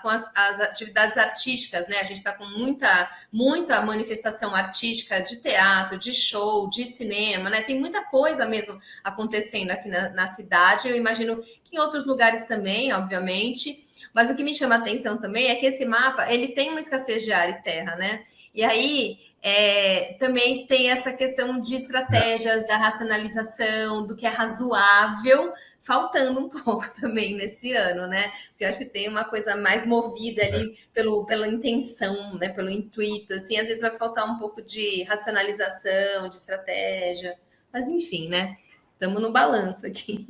S2: com as atividades artísticas, né? A gente está com muita manifestação artística de teatro, de show, de cinema, né? Tem muita coisa mesmo acontecendo aqui na cidade. Eu imagino que em outros lugares também, obviamente. Mas o que me chama a atenção também é que esse mapa ele tem uma escassez de ar e terra, né? E aí também tem essa questão de estratégias da racionalização, do que é razoável, faltando um pouco também nesse ano, né? Porque eu acho que tem uma coisa mais movida ali pela intenção, né? Pelo intuito, assim, às vezes vai faltar um pouco de racionalização, de estratégia, mas enfim, né? Estamos no balanço aqui.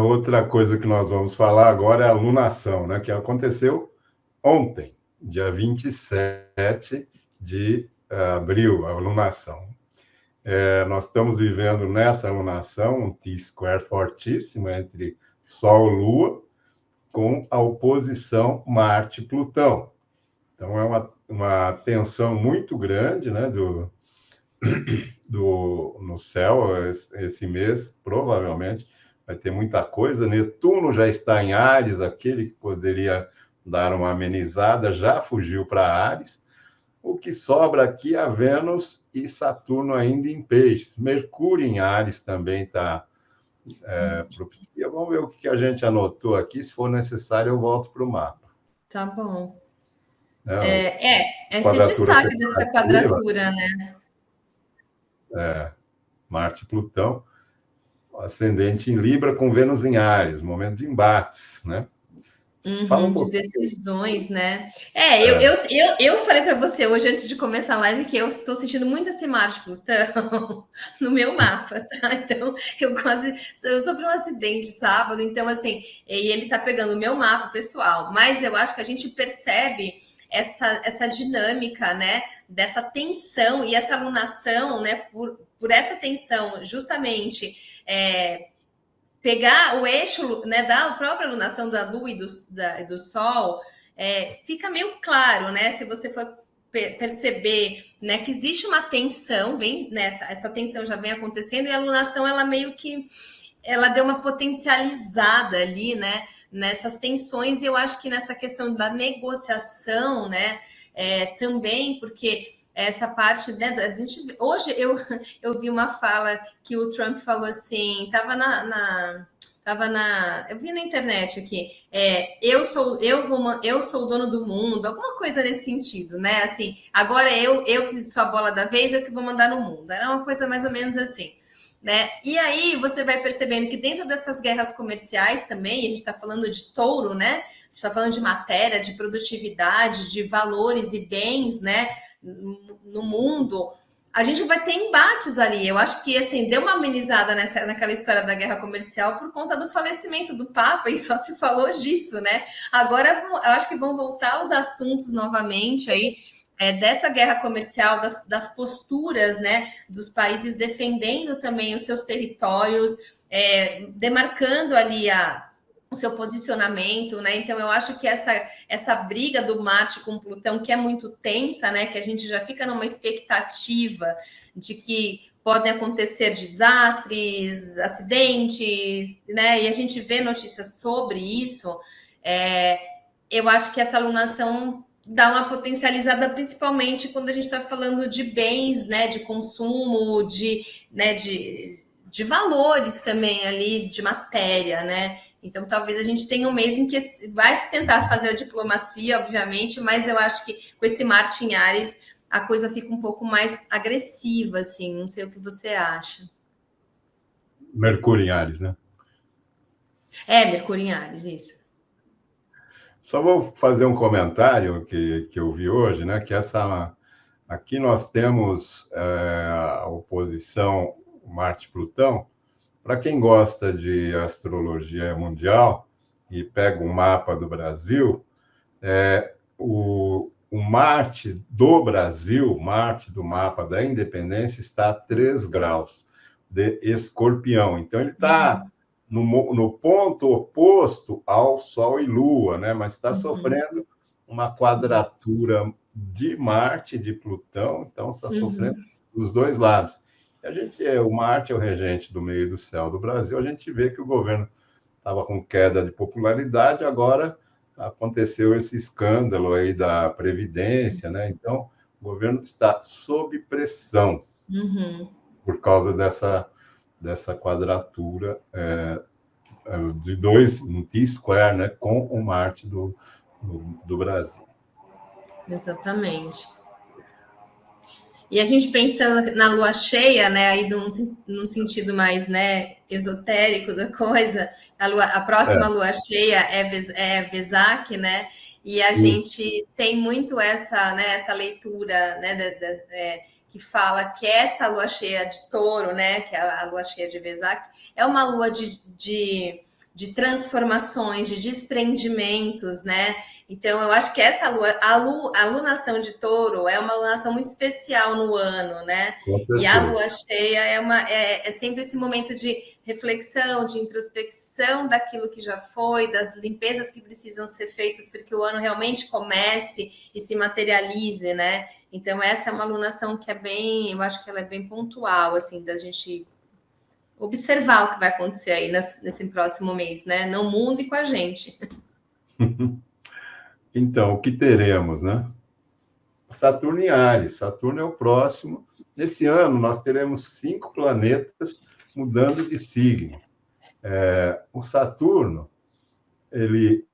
S1: Outra coisa que nós vamos falar agora é a lunação, né? Que aconteceu ontem, dia 27 de abril, a lunação. Nós estamos vivendo nessa lunação um T-square fortíssimo entre Sol e Lua, com a oposição Marte-Plutão. Então, é uma tensão muito grande, né, no céu esse mês, provavelmente vai ter muita coisa. Netuno já está em Áries, aquele que poderia dar uma amenizada, já fugiu para Áries. O que sobra aqui é Vênus e Saturno ainda em Peixes. Mercúrio em Áries também está propicia. Vamos ver o que a gente anotou aqui. Se for necessário, eu volto para o mapa.
S2: Tá bom. Esse destaque dessa quadratura, né?
S1: Marte e Plutão. Ascendente em Libra com Vênus em Áries. Momento de embates, né?
S2: De decisões, né? Eu falei para você hoje, antes de começar a live, que eu estou sentindo muito esse Marte Plutão no meu mapa, tá? Então, eu sofri um acidente sábado, então, assim, e ele tá pegando o meu mapa pessoal, mas eu acho que a gente percebe essa dinâmica, né? Dessa tensão e essa alunação, né? Por essa tensão, justamente, pegar o eixo, né, da própria alunação da Lua e do Sol, fica meio claro, né? Se você for perceber, né, que existe uma tensão, essa tensão já vem acontecendo, e a alunação, ela meio que ela deu uma potencializada ali, né, nessas tensões, e eu acho que nessa questão da negociação, né, também, porque essa parte, né, a gente, hoje eu vi uma fala que o Trump falou assim, eu vi na internet aqui, eu sou o dono do mundo, alguma coisa nesse sentido, né? Assim, agora eu que sou a bola da vez, eu que vou mandar no mundo. Era uma coisa mais ou menos assim, né? E aí você vai percebendo que dentro dessas guerras comerciais também, a gente está falando de touro, né? A gente está falando de matéria, de produtividade, de valores e bens, né? No mundo, a gente vai ter embates ali. Eu acho que assim deu uma amenizada naquela história da guerra comercial por conta do falecimento do Papa, e só se falou disso, né? Agora eu acho que vão voltar os assuntos novamente aí, dessa guerra comercial, das posturas, né, dos países defendendo também os seus territórios, demarcando ali o seu posicionamento, né? Então eu acho que essa briga do Marte com Plutão, que é muito tensa, né? Que a gente já fica numa expectativa de que podem acontecer desastres, acidentes, né? E a gente vê notícias sobre isso. Eu acho que essa alunação dá uma potencializada, principalmente quando a gente está falando de bens, né? De consumo, de valores também ali, de matéria, né? Então, talvez a gente tenha um mês em que vai se tentar fazer a diplomacia, obviamente, mas eu acho que com esse Marte em Áries, a coisa fica um pouco mais agressiva, assim. Não sei o que você acha.
S1: Mercúrio em Áries, né?
S2: Mercúrio em Áries, isso.
S1: Só vou fazer um comentário que eu vi hoje, né? Que aqui nós temos a oposição Marte-Plutão. Para quem gosta de astrologia mundial e pega um mapa do Brasil, o Marte do Brasil, Marte do mapa da independência, está a 3 graus de Escorpião. Então, ele está no ponto oposto ao Sol e Lua, né? Mas está sofrendo uma quadratura de Marte e de Plutão, então está sofrendo dos dois lados. O Marte é o regente do meio do céu do Brasil, a gente vê que o governo estava com queda de popularidade, agora aconteceu esse escândalo aí da Previdência, né? Então, o governo está sob pressão por causa dessa quadratura de um T-square, né? Com o Marte do Brasil.
S2: Exatamente. E a gente pensando na lua cheia, né, aí num sentido mais, né, esotérico da coisa, a próxima lua cheia é Vesak, né, e a gente tem muito essa leitura, né, que fala que essa lua cheia de Touro, né, que é a lua cheia de Vesak, é uma lua de transformações, de desprendimentos, né? Então, eu acho que essa lua, a lunação de Touro é uma lunação muito especial no ano, né? E a lua cheia é sempre esse momento de reflexão, de introspecção daquilo que já foi, das limpezas que precisam ser feitas para que o ano realmente comece e se materialize, né? Então, essa é uma alunação que eu acho que ela é bem pontual, assim, da gente observar o que vai acontecer aí nesse próximo mês, né? No mundo e com a gente.
S1: Então, o que teremos, né? Saturno em Áries. Saturno é o próximo. Nesse ano, nós teremos 5 planetas mudando de signo. O Saturno, ele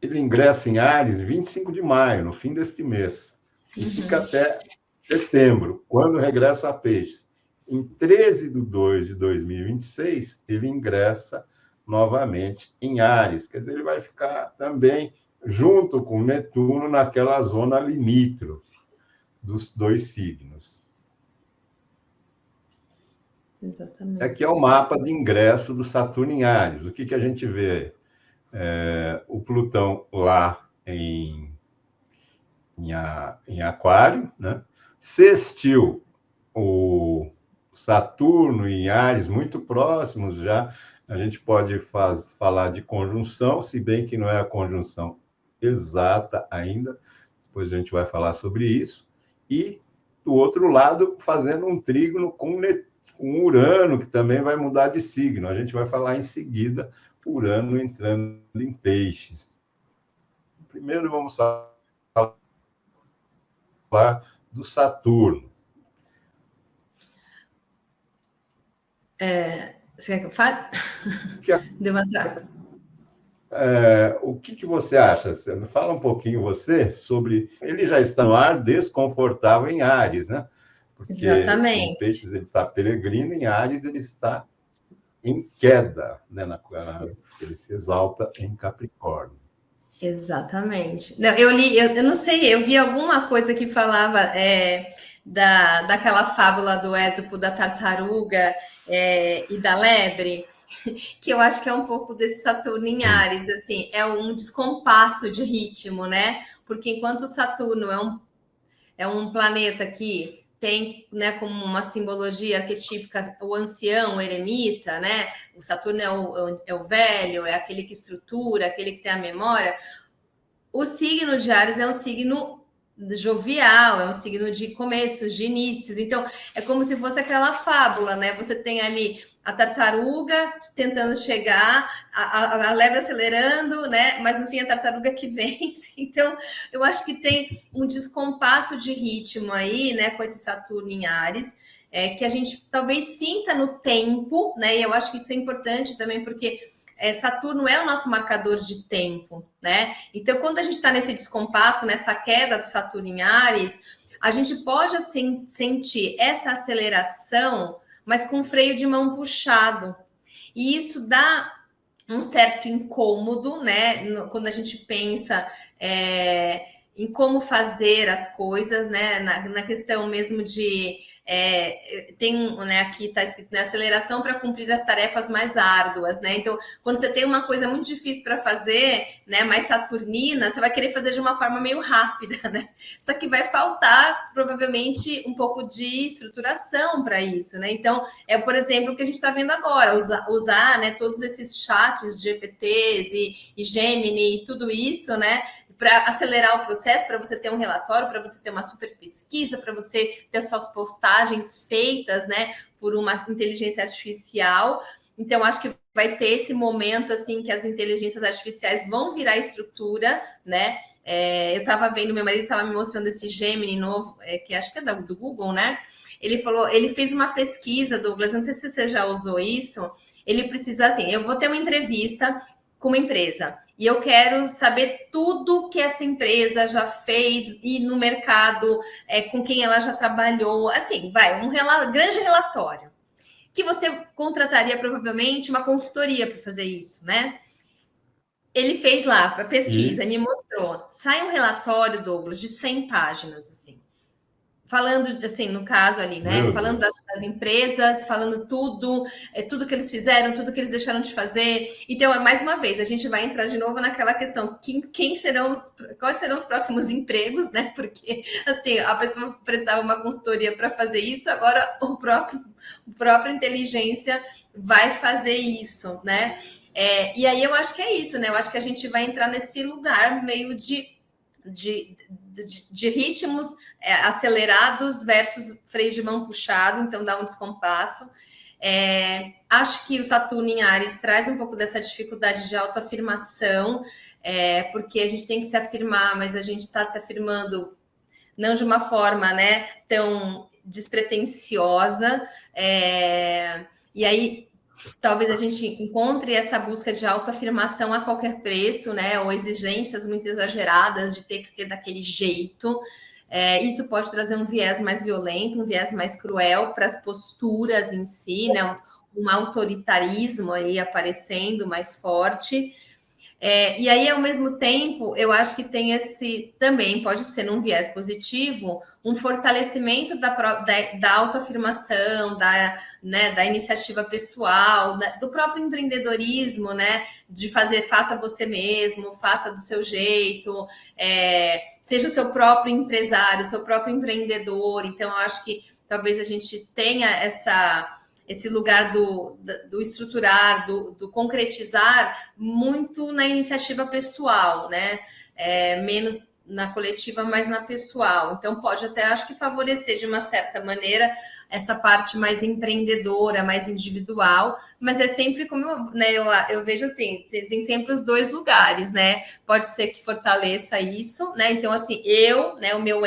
S1: ingressa em Áries 25 de maio, no fim deste mês, e fica até setembro, quando regressa a Peixes. Em 13 de 2 de 2026, ele ingressa novamente em Áries, quer dizer, ele vai ficar também junto com Netuno naquela zona limítrofe dos dois signos.
S2: Exatamente.
S1: Aqui é o mapa de ingresso do Saturno em Áries. O que a gente vê? O Plutão lá em Aquário, né? Sextil o Saturno em Áries, muito próximos já. A gente pode falar de conjunção, se bem que não é a conjunção exata ainda. Depois a gente vai falar sobre isso. E, do outro lado, fazendo um trígono com Urano, que também vai mudar de signo. A gente vai falar em seguida Urano entrando em Peixes. Primeiro vamos falar do Saturno.
S2: Você quer que eu fale?
S1: O que você acha? Fala um pouquinho você sobre... Ele já está no ar desconfortável em Áries, né? Porque
S2: exatamente.
S1: Em Peixes ele está peregrino, em Áries ele está em queda, né? Ele se exalta em Capricórnio.
S2: Exatamente. Não, eu não sei, eu vi alguma coisa que falava daquela fábula do Ésopo da tartaruga e da lebre, que eu acho que é um pouco desse Saturno em Áries, assim, é um descompasso de ritmo, né? Porque enquanto Saturno é um planeta que tem, né, como uma simbologia arquetípica o ancião, o eremita, né? O Saturno é o velho, é aquele que estrutura, aquele que tem a memória. O signo de Áries é um signo jovial, é um signo de começos, de inícios. Então, é como se fosse aquela fábula, né? Você tem ali a tartaruga tentando chegar, a lebre acelerando, né? Mas no fim a tartaruga que vence. Então, eu acho que tem um descompasso de ritmo aí, né? Com esse Saturno em Áries. que a gente talvez sinta no tempo, né? E eu acho que isso é importante também, porque Saturno é o nosso marcador de tempo, né? Então, quando a gente está nesse descompasso, nessa queda do Saturno em Áries, a gente pode assim sentir essa aceleração, mas com freio de mão puxado. E isso dá um certo incômodo, né? Quando a gente pensa em como fazer as coisas, né? Na questão mesmo de tem, né, aqui está escrito, né, aceleração para cumprir as tarefas mais árduas, né? Então, quando você tem uma coisa muito difícil para fazer, né, mais saturnina, você vai querer fazer de uma forma meio rápida, né? Só que vai faltar provavelmente um pouco de estruturação para isso, né? Então, por exemplo, o que a gente está vendo agora, usar, né, todos esses chats GPTs e Gemini e tudo isso, né? Para acelerar o processo, para você ter um relatório, para você ter uma super pesquisa, para você ter suas postagens feitas, né, por uma inteligência artificial. Então, acho que vai ter esse momento, assim, que as inteligências artificiais vão virar estrutura, né? Eu estava vendo, meu marido estava me mostrando esse Gemini novo, que acho que é do Google, né? Ele fez uma pesquisa, Douglas, não sei se você já usou isso, ele precisa, assim, eu vou ter uma entrevista com uma empresa e eu quero saber tudo que essa empresa já fez e no mercado, com quem ela já trabalhou, assim, grande relatório, que você contrataria provavelmente uma consultoria para fazer isso, né? Ele fez lá para pesquisa, me mostrou. Sai um relatório, Douglas, de 100 páginas, assim. Falando, assim, no caso ali, né? Falando das empresas, falando tudo que eles fizeram, tudo que eles deixaram de fazer. Então, mais uma vez, a gente vai entrar de novo naquela questão: quais serão os próximos empregos, né? Porque, assim, a pessoa precisava uma consultoria para fazer isso, agora o próprio inteligência vai fazer isso, né? E aí eu acho que é isso, né? Eu acho que a gente vai entrar nesse lugar meio de ritmos acelerados versus freio de mão puxado, então dá um descompasso. Acho que o Saturno em Áries traz um pouco dessa dificuldade de autoafirmação, porque a gente tem que se afirmar, mas a gente está se afirmando não de uma forma, né, tão despretensiosa, e aí talvez a gente encontre essa busca de autoafirmação a qualquer preço, né? Ou exigências muito exageradas de ter que ser daquele jeito. Isso pode trazer um viés mais violento, um viés mais cruel para as posturas em si, né? Um autoritarismo aí aparecendo mais forte. E aí, ao mesmo tempo, eu acho que tem também pode ser num viés positivo, um fortalecimento da autoafirmação, da iniciativa pessoal, do próprio empreendedorismo, né? De faça você mesmo, faça do seu jeito, seja o seu próprio empresário, o seu próprio empreendedor. Então, eu acho que talvez a gente tenha esse lugar do estruturar, do concretizar, muito na iniciativa pessoal, né? Menos na coletiva, mas na pessoal. Então, pode até, acho que, favorecer, de uma certa maneira, essa parte mais empreendedora, mais individual, mas é sempre como eu vejo assim, tem sempre os dois lugares, né? Pode ser que fortaleça isso, né? Então, assim, o meu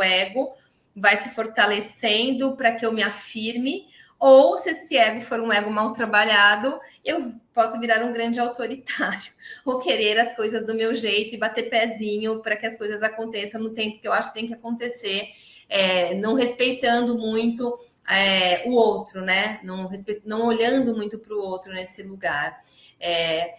S2: ego, vai se fortalecendo para que eu me afirme. Ou, se esse ego for um ego mal trabalhado, eu posso virar um grande autoritário, ou querer as coisas do meu jeito e bater pezinho para que as coisas aconteçam no tempo que eu acho que tem que acontecer, não respeitando muito o outro, né? Não olhando muito para o outro nesse lugar.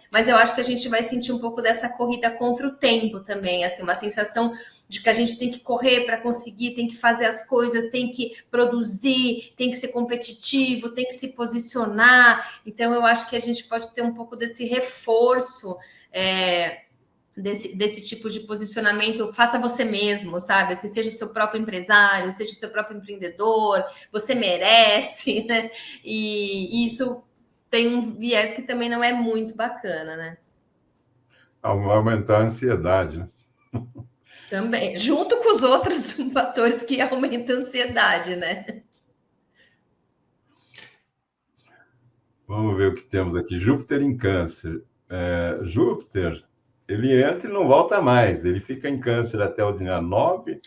S2: Mas eu acho que a gente vai sentir um pouco dessa corrida contra o tempo também, assim, uma sensação de que a gente tem que correr para conseguir, tem que fazer as coisas, tem que produzir, tem que ser competitivo, tem que se posicionar. Então, eu acho que a gente pode ter um pouco desse reforço, desse tipo de posicionamento. Faça você mesmo, sabe? Assim, seja o seu próprio empresário, seja o seu próprio empreendedor, você merece, né? E isso tem um viés que também não é muito bacana, né?
S1: Vai aumentar a ansiedade, né?
S2: Também, junto com os outros fatores que aumentam a ansiedade, né?
S1: Vamos ver o que temos aqui. Júpiter em Câncer. Júpiter, ele entra e não volta mais. Ele fica em Câncer até o dia 9,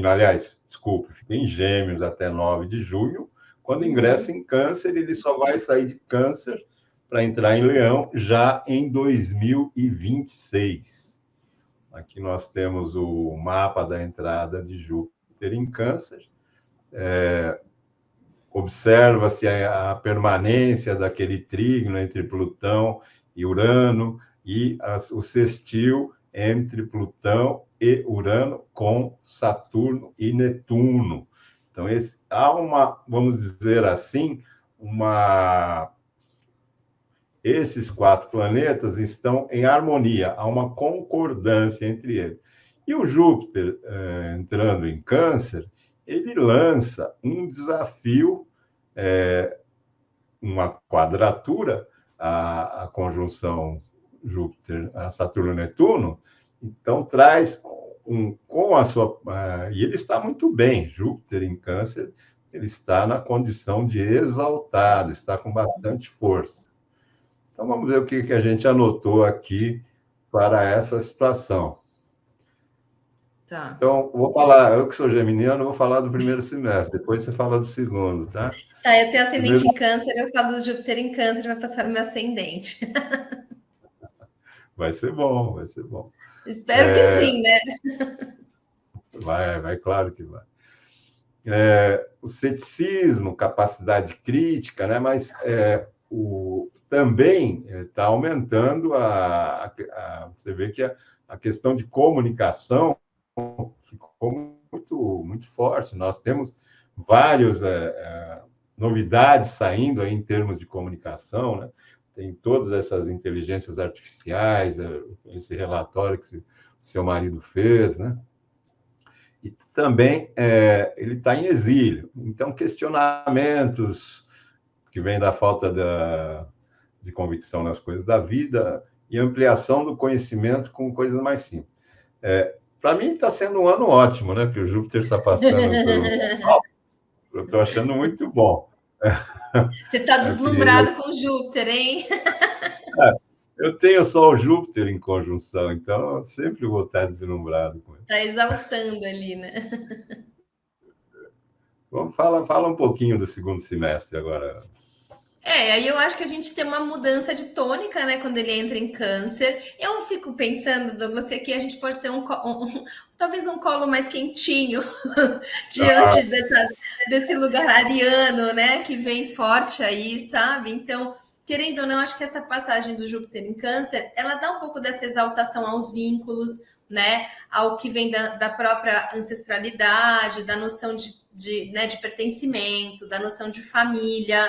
S1: aliás, desculpe, fica em Gêmeos até 9 de junho, Quando ingressa em Câncer, ele só vai sair de Câncer para entrar em Leão já em 2026. Aqui nós temos o mapa da entrada de Júpiter em Câncer. Observa-se a permanência daquele trígono entre Plutão e Urano e o sextil entre Plutão e Urano com Saturno e Netuno. Então, há uma, vamos dizer assim, esses 4 planetas estão em harmonia, há uma concordância entre eles. E o Júpiter, entrando em Câncer, ele lança um desafio, uma quadratura, a conjunção Júpiter a Saturno-Netuno, então traz com a sua... e ele está muito bem, Júpiter em Câncer, ele está na condição de exaltado, está com bastante força. Então, vamos ver o que a gente anotou aqui para essa situação.
S2: Tá.
S1: Então, vou falar, eu que sou geminiano, vou falar do primeiro semestre, depois você fala do segundo, tá?
S2: Tá, eu tenho ascendente em Câncer, eu falo do Júpiter em Câncer, vai passar o meu ascendente.
S1: Vai ser bom, vai ser bom.
S2: Espero que sim, né?
S1: Vai, claro que vai. O ceticismo, capacidade crítica, né? Mas também está aumentando você vê que a questão de comunicação ficou muito forte. Nós temos várias novidades saindo aí em termos de comunicação, né? Tem todas essas inteligências artificiais, esse relatório que seu marido fez, né? E também ele está em exílio. Então, questionamentos que vêm da falta de convicção nas coisas da vida e ampliação do conhecimento com coisas mais simples. Para mim, está sendo um ano ótimo, né? Porque o Júpiter está passando eu estou achando muito bom.
S2: Você está deslumbrado com Júpiter, hein?
S1: Eu tenho só o Júpiter em conjunção, então eu sempre vou estar deslumbrado com ele.
S2: Está exaltando ali, né?
S1: Vamos falar um pouquinho do segundo semestre agora.
S2: Aí eu acho que a gente tem uma mudança de tônica, né, quando ele entra em Câncer. Eu fico pensando, Douglas, que aqui a gente pode ter talvez um colo mais quentinho diante desse lugar ariano, né, que vem forte aí, sabe? Então, querendo ou não, acho que essa passagem do Júpiter em Câncer, ela dá um pouco dessa exaltação aos vínculos, né, ao que vem da própria ancestralidade, da noção de pertencimento, da noção de família,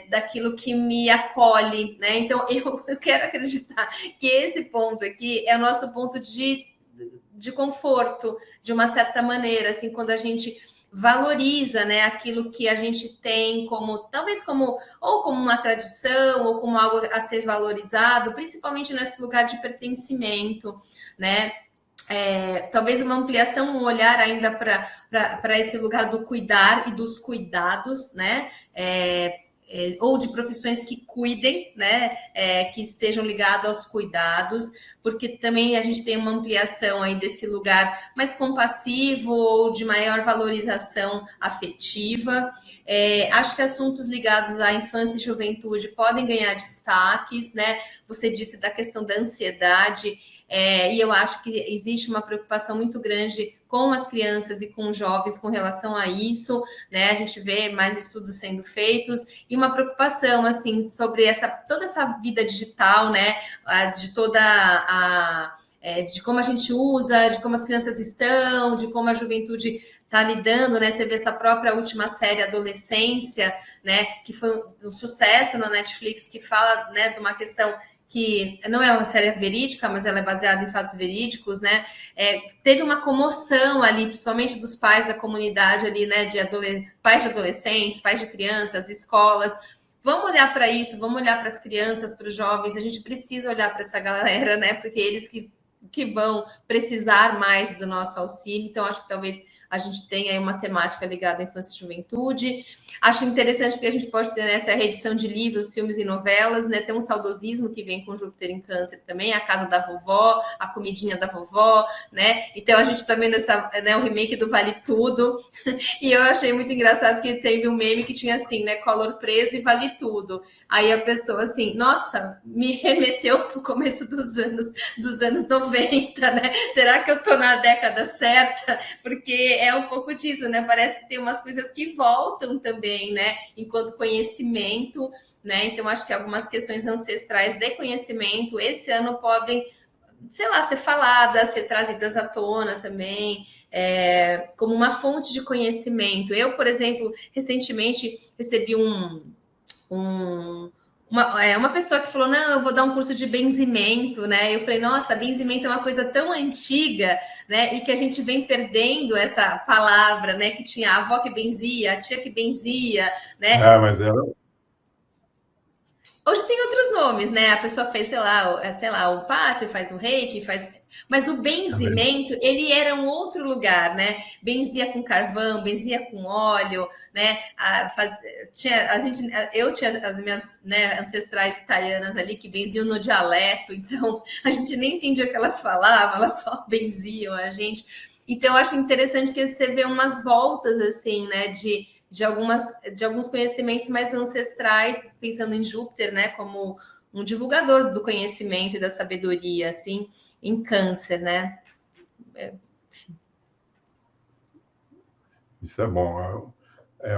S2: daquilo que me acolhe, né? Então, eu quero acreditar que esse ponto aqui é o nosso ponto de conforto, de uma certa maneira, assim, quando a gente valoriza, né, aquilo que a gente tem talvez como uma tradição, ou como algo a ser valorizado, principalmente nesse lugar de pertencimento, né? Talvez uma ampliação, um olhar ainda para esse lugar do cuidar e dos cuidados, né? Ou de profissões que cuidem, né? Que estejam ligados aos cuidados, porque também a gente tem uma ampliação aí desse lugar mais compassivo ou de maior valorização afetiva. Acho que assuntos ligados à infância e juventude podem ganhar destaques, né? Você disse da questão da ansiedade. E eu acho que existe uma preocupação muito grande com as crianças e com os jovens com relação a isso, né? A gente vê mais estudos sendo feitos e uma preocupação, assim, sobre toda essa vida digital, né? De toda de como a gente usa, de como as crianças estão, de como a juventude está lidando, né? Você vê essa própria última série, Adolescência, né? Que foi um sucesso na Netflix, que fala, né, de uma questão que não é uma série verídica, mas ela é baseada em fatos verídicos, né? Teve uma comoção ali, principalmente dos pais da comunidade ali, né? Pais de adolescentes, pais de crianças, escolas. Vamos olhar para isso, vamos olhar para as crianças, para os jovens. A gente precisa olhar para essa galera, né? Porque eles que vão precisar mais do nosso auxílio. Então, acho que talvez a gente tem aí uma temática ligada à infância e juventude. Acho interessante porque a gente pode ter essa reedição de livros, filmes e novelas, né? Tem um saudosismo que vem com Júpiter em Câncer também, a casa da vovó, a comidinha da vovó, né? Então a gente está vendo o remake do Vale Tudo. E eu achei muito engraçado que teve um meme que tinha assim, né? Collor preso e Vale Tudo. Aí a pessoa assim, nossa, me remeteu para o começo dos anos 90, né? Será que eu tô na década certa? Porque é um pouco disso, né? Parece que tem umas coisas que voltam também, né? Enquanto conhecimento, né? Então, acho que algumas questões ancestrais de conhecimento esse ano podem, sei lá, ser faladas, ser trazidas à tona também, como uma fonte de conhecimento. Eu, por exemplo, recentemente recebi uma pessoa que falou, não, eu vou dar um curso de benzimento, né? Eu falei, nossa, benzimento é uma coisa tão antiga, né? E que a gente vem perdendo essa palavra, né? Que tinha a avó que benzia, a tia que benzia, né?
S1: Ah, mas era.
S2: Hoje tem outros nomes, né? A pessoa fez, sei lá, o passe, faz o reiki, faz. Mas o benzimento, ele era um outro lugar, né? Benzia com carvão, benzia com óleo, né? Eu tinha as minhas, né, ancestrais italianas ali que benziam no dialeto, então a gente nem entendia o que elas falavam, elas só benziam a gente. Então, eu acho interessante que você vê umas voltas, assim, né, de alguns conhecimentos mais ancestrais, pensando em Júpiter, né, como um divulgador do conhecimento e da sabedoria, assim, em Câncer, né?
S1: Isso é bom.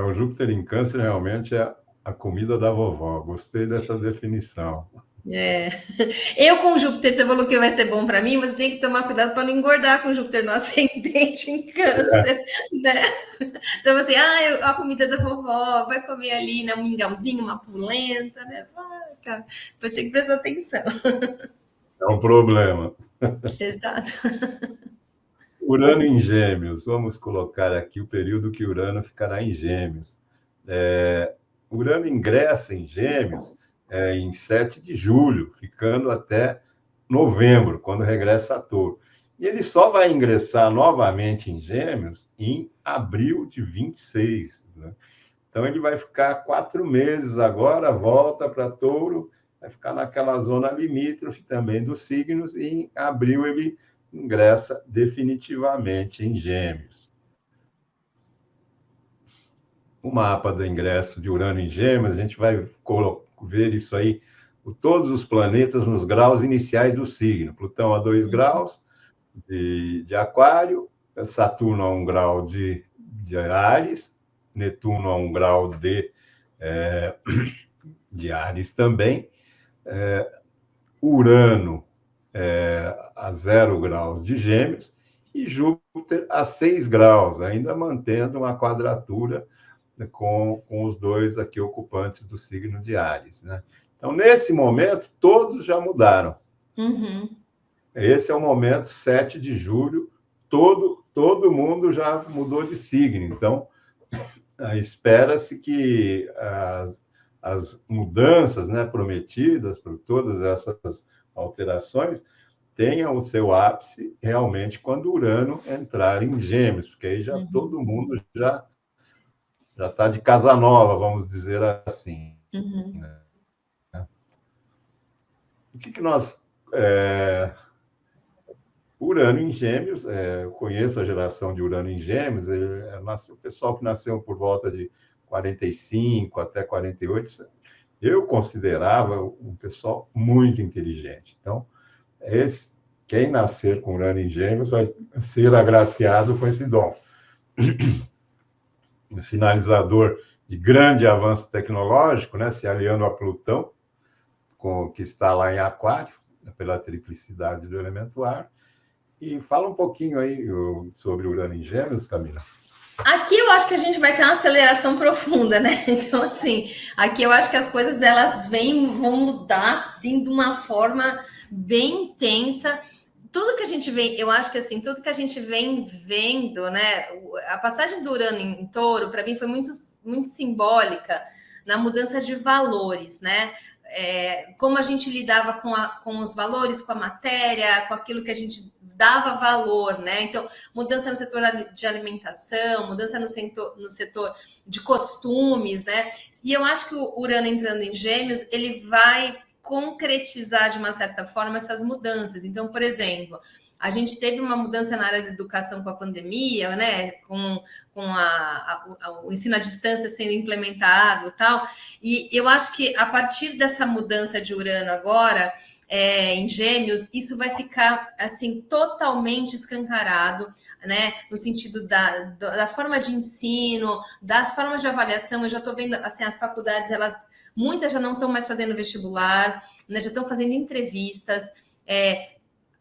S1: O Júpiter em Câncer realmente é a comida da vovó. Gostei dessa definição.
S2: Eu com Júpiter, você falou que vai ser bom para mim, mas tem que tomar cuidado para não engordar com Júpiter no ascendente em Câncer, né? Então, assim, a comida da vovó, vai comer ali, né, um mingauzinho, uma polenta, né? Vai, cara, vai ter que prestar atenção.
S1: É um problema.
S2: Exato.
S1: Urano em Gêmeos. Vamos colocar aqui o período que Urano ficará em Gêmeos. Urano ingressa em Gêmeos em 7 de julho, ficando até novembro, quando regressa a Touro. E ele só vai ingressar novamente em Gêmeos em abril de 26. Né? Então, ele vai ficar 4 meses agora, volta para Touro, vai ficar naquela zona limítrofe também dos signos, e em abril ele ingressa definitivamente em Gêmeos. O mapa do ingresso de Urano em Gêmeos, a gente vai ver isso aí, todos os planetas nos graus iniciais do signo. Plutão a 2 graus de Aquário, Saturno a 1 grau de Áries, Netuno a 1 grau de Áries também, Urano a 0 graus de Gêmeos e Júpiter a 6 graus, ainda mantendo uma quadratura com os dois aqui ocupantes do signo de Áries. Né? Então, nesse momento, todos já mudaram.
S2: Uhum.
S1: Esse é o momento 7 de julho, todo mundo já mudou de signo. Então, espera-se que as mudanças, né, prometidas por todas essas alterações tenham o seu ápice realmente quando Urano entrar em Gêmeos, porque aí já todo mundo já está de casa nova, vamos dizer assim. Né? O que nós... Urano em Gêmeos, eu conheço a geração de Urano em Gêmeos, o pessoal que nasceu por volta de 45 até 48, eu considerava um pessoal muito inteligente. Então, quem nascer com Urano em Gêmeos vai ser agraciado com esse dom. Um sinalizador de grande avanço tecnológico, né, se aliando a Plutão, que está lá em Aquário, pela triplicidade do elemento ar. E fala um pouquinho aí sobre Urano em Gêmeos, Camila.
S2: Aqui eu acho que a gente vai ter uma aceleração profunda, né? Então, assim, aqui eu acho que as coisas elas vão mudar assim de uma forma bem intensa. Tudo que a gente vem, eu acho que assim, tudo que a gente vem vendo, né? A passagem do Urano em Touro, para mim, foi muito, muito simbólica na mudança de valores, né? Como a gente lidava com os valores, com a matéria, com aquilo que a gente dava valor, né? Então, mudança no setor de alimentação, mudança no setor de costumes, né? E eu acho que o Urano entrando em Gêmeos, ele vai concretizar de uma certa forma essas mudanças. Então, por exemplo, a gente teve uma mudança na área da educação com a pandemia, né? Com o ensino à distância sendo implementado e tal. E eu acho que a partir dessa mudança de Urano agora, em Gêmeos, isso vai ficar assim totalmente escancarado, né? No sentido da forma de ensino, das formas de avaliação. Eu já estou vendo assim, as faculdades, muitas já não estão mais fazendo vestibular, né? Já estão fazendo entrevistas.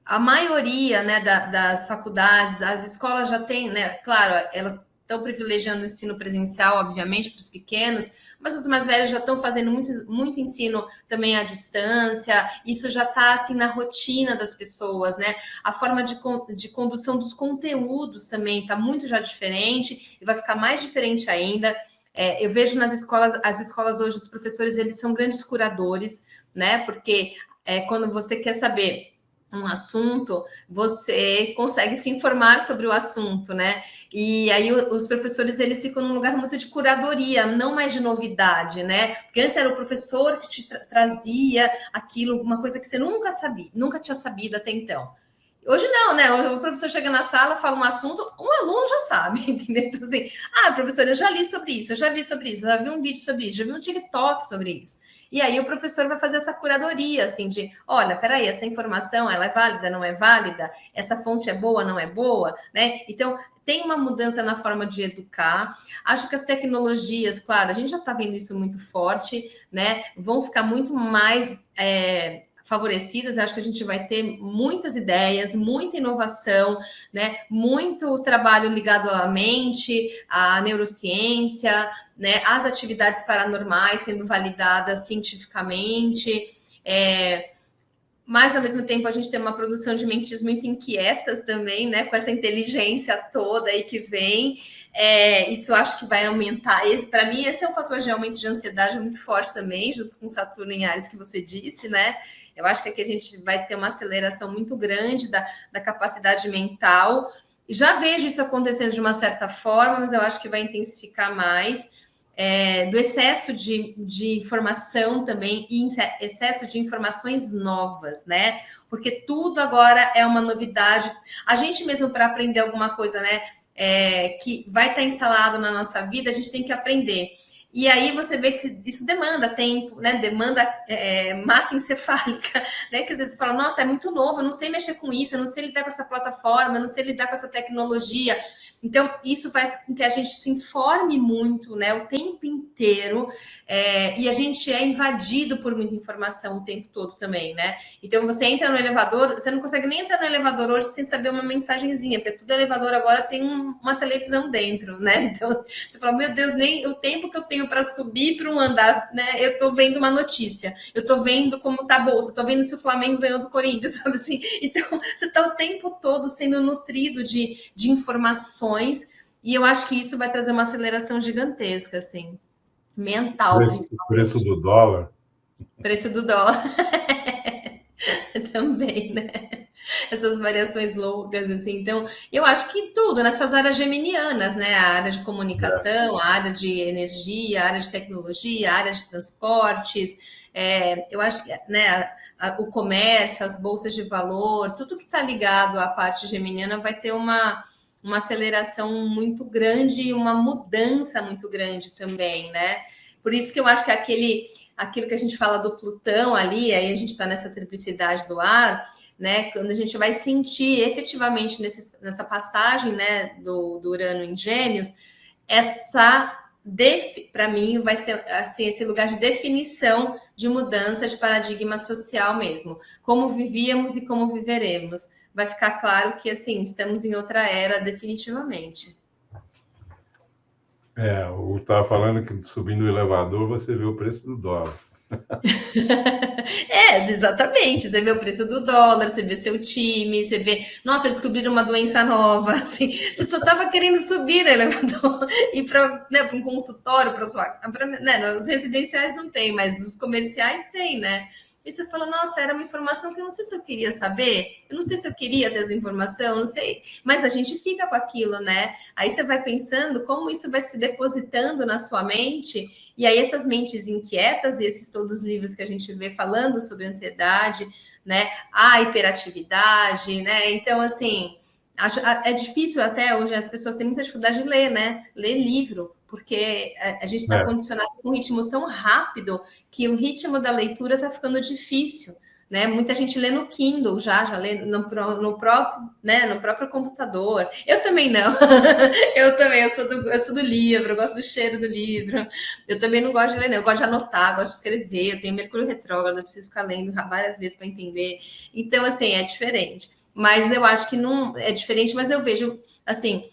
S2: A maioria, né, das faculdades, as escolas já têm, né? Claro, elas estão privilegiando o ensino presencial, obviamente, para os pequenos, mas os mais velhos já estão fazendo muito ensino também à distância. Isso já está assim na rotina das pessoas, né? A forma de condução dos conteúdos também está muito já diferente e vai ficar mais diferente ainda. Eu vejo nas escolas, as escolas hoje, os professores, eles são grandes curadores, né? Porque quando você quer saber um assunto, você consegue se informar sobre o assunto, né? E aí os professores, eles ficam num lugar muito de curadoria, não mais de novidade, né? Porque antes era o professor que te trazia aquilo, uma coisa que você nunca sabia, nunca tinha sabido até então. Hoje não, né? O professor chega na sala, fala um assunto, um aluno já sabe, entendeu? Então, assim, professor, eu já li sobre isso, eu já vi sobre isso, eu já vi um vídeo sobre isso, já vi um TikTok sobre isso. E aí o professor vai fazer essa curadoria, assim, de, olha, peraí, essa informação, ela é válida, não é válida? Essa fonte é boa, não é boa? Né? Então, tem uma mudança na forma de educar. Acho que as tecnologias, claro, a gente já está vendo isso muito forte, né? Vão ficar muito mais favorecidas. Acho que a gente vai ter muitas ideias, muita inovação, né? Muito trabalho ligado à mente, à neurociência, né? As atividades paranormais sendo validadas cientificamente. Mas, ao mesmo tempo, a gente tem uma produção de mentes muito inquietas também, né? Com essa inteligência toda aí que vem. Isso acho que vai aumentar. Para mim, esse é um fator de aumento de ansiedade muito forte também, junto com Saturno em Áries, que você disse, né? Eu acho que aqui a gente vai ter uma aceleração muito grande da capacidade mental. Já vejo isso acontecendo de uma certa forma, mas eu acho que vai intensificar mais. Do excesso de informação também e excesso de informações novas, né? Porque tudo agora é uma novidade. A gente mesmo, para aprender alguma coisa, né? Que vai estar instalado na nossa vida, a gente tem que aprender. E aí você vê que isso demanda tempo, né? Demanda massa encefálica, né? Que às vezes você fala, nossa, é muito novo, eu não sei mexer com isso, eu não sei lidar com essa plataforma, eu não sei lidar com essa tecnologia. Então, isso faz com que a gente se informe muito, né? O tempo inteiro, e a gente é invadido por muita informação o tempo todo também, né? Então, você entra no elevador, você não consegue nem entrar no elevador hoje sem saber uma mensagenzinha, porque todo elevador agora tem uma televisão dentro, né? Então, você fala, meu Deus, nem o tempo que eu tenho para subir para um andar, né? Eu estou vendo uma notícia, eu estou vendo como tá a bolsa, estou vendo se o Flamengo ganhou do Corinthians, sabe assim? Então, você está o tempo todo sendo nutrido de informações, e eu acho que isso vai trazer uma aceleração gigantesca, assim, mental,
S1: principalmente. Preço do dólar.
S2: Preço do dólar. Também, né? Essas variações loucas, assim. Então, eu acho que tudo nessas áreas geminianas, né? A área de comunicação, a área de energia, a área de tecnologia, a área de transportes. Eu acho que, né, o comércio, as bolsas de valor, tudo que está ligado à parte geminiana vai ter uma aceleração muito grande e uma mudança muito grande também, né? Por isso que eu acho que aquilo que a gente fala do Plutão ali, aí a gente está nessa triplicidade do ar, né? Quando a gente vai sentir efetivamente nessa passagem, né, do Urano em Gêmeos, para mim, vai ser assim, esse lugar de definição de mudança de paradigma social mesmo. Como vivíamos e como viveremos. Vai ficar claro que, assim, estamos em outra era, definitivamente.
S1: Eu estava falando que subindo o elevador, você vê o preço do dólar.
S2: Exatamente. Você vê o preço do dólar, você vê seu time, você vê, nossa, descobriram uma doença nova, assim, você só estava querendo subir no elevador e para, né, um consultório, para sua, né, os residenciais não tem, mas os comerciais tem, né? e você fala, nossa, era uma informação que eu não sei se eu queria saber, eu não sei se eu queria ter essa informação, não sei, mas a gente fica com aquilo, né? Aí você vai pensando como isso vai se depositando na sua mente, e aí essas mentes inquietas, e esses todos os livros que a gente vê falando sobre ansiedade, né? A hiperatividade, né? Então, assim, é difícil até hoje, as pessoas têm muita dificuldade de ler, né? Ler livro, porque a gente está condicionado com um ritmo tão rápido que o ritmo da leitura está ficando difícil, né? Muita gente lê no Kindle, já lê no próprio, né? No próprio computador. Eu também não. Eu sou do livro, eu gosto do cheiro do livro. Eu também não gosto de ler, não. Eu gosto de anotar, gosto de escrever. Eu tenho Mercúrio retrógrado, eu preciso ficar lendo várias vezes para entender. Então, assim, é diferente. Mas eu acho que não é diferente, mas eu vejo assim.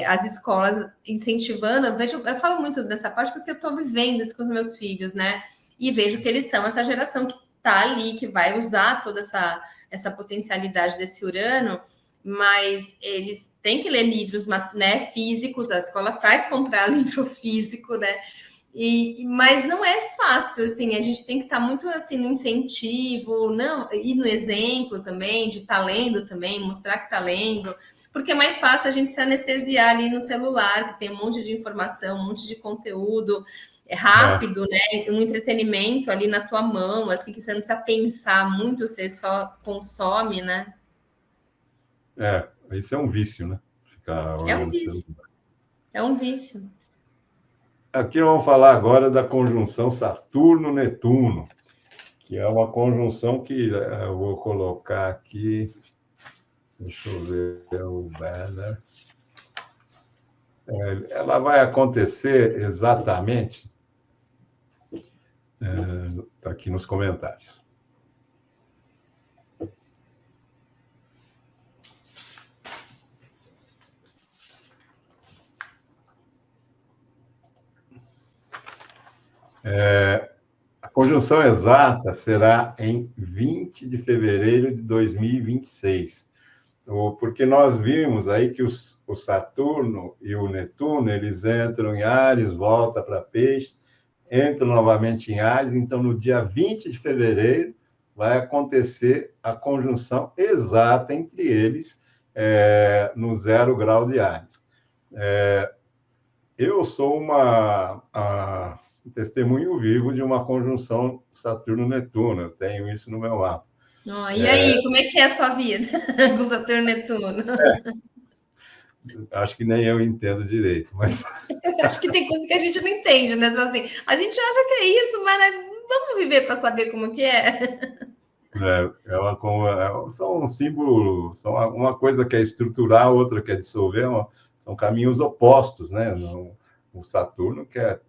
S2: As escolas incentivando, eu falo muito dessa parte porque eu estou vivendo isso com os meus filhos, né? E vejo que eles são essa geração que está ali, que vai usar toda essa potencialidade desse Urano, mas eles têm que ler livros, né, físicos, a escola faz comprar livro físico, né? Mas não é fácil, assim, a gente tem que estar muito assim no incentivo, não, e no exemplo também, de estar lendo também, mostrar que está lendo, porque é mais fácil a gente se anestesiar ali no celular, que tem um monte de informação, um monte de conteúdo rápido, né? Um entretenimento ali na tua mão, assim, que você não precisa pensar muito, você só consome, né?
S1: Isso é um vício, né? Ficar olhando o celular.
S2: É um vício.
S1: Aqui vamos falar agora da conjunção Saturno-Netuno, que é uma conjunção que eu vou colocar aqui. Deixa eu ver o banner. Ela vai acontecer exatamente. Está aqui nos comentários. A conjunção exata será em 20 de fevereiro de 2026. Porque nós vimos aí que o Saturno e o Netuno, eles entram em Áries, volta para Peixes, entram novamente em Áries, então no dia 20 de fevereiro vai acontecer a conjunção exata entre eles, no 0 grau de Áries. Eu sou um testemunho vivo de uma conjunção Saturno-Netuno, eu tenho isso no meu mapa.
S2: E aí, como é que é a sua vida com Saturno e Netuno?
S1: Acho que nem eu entendo direito, mas...
S2: Eu acho que tem coisa que a gente não entende, né? Assim, a gente acha que é isso, mas né, vamos viver para saber como que é.
S1: São um símbolo, são uma coisa que é estruturar, outra que é dissolver, são caminhos opostos, né? O Saturno, que é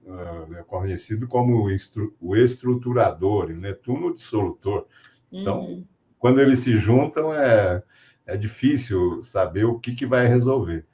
S1: conhecido como o estruturador, e o Netuno, o dissolutor. Então, quando eles se juntam, é difícil saber o que vai resolver.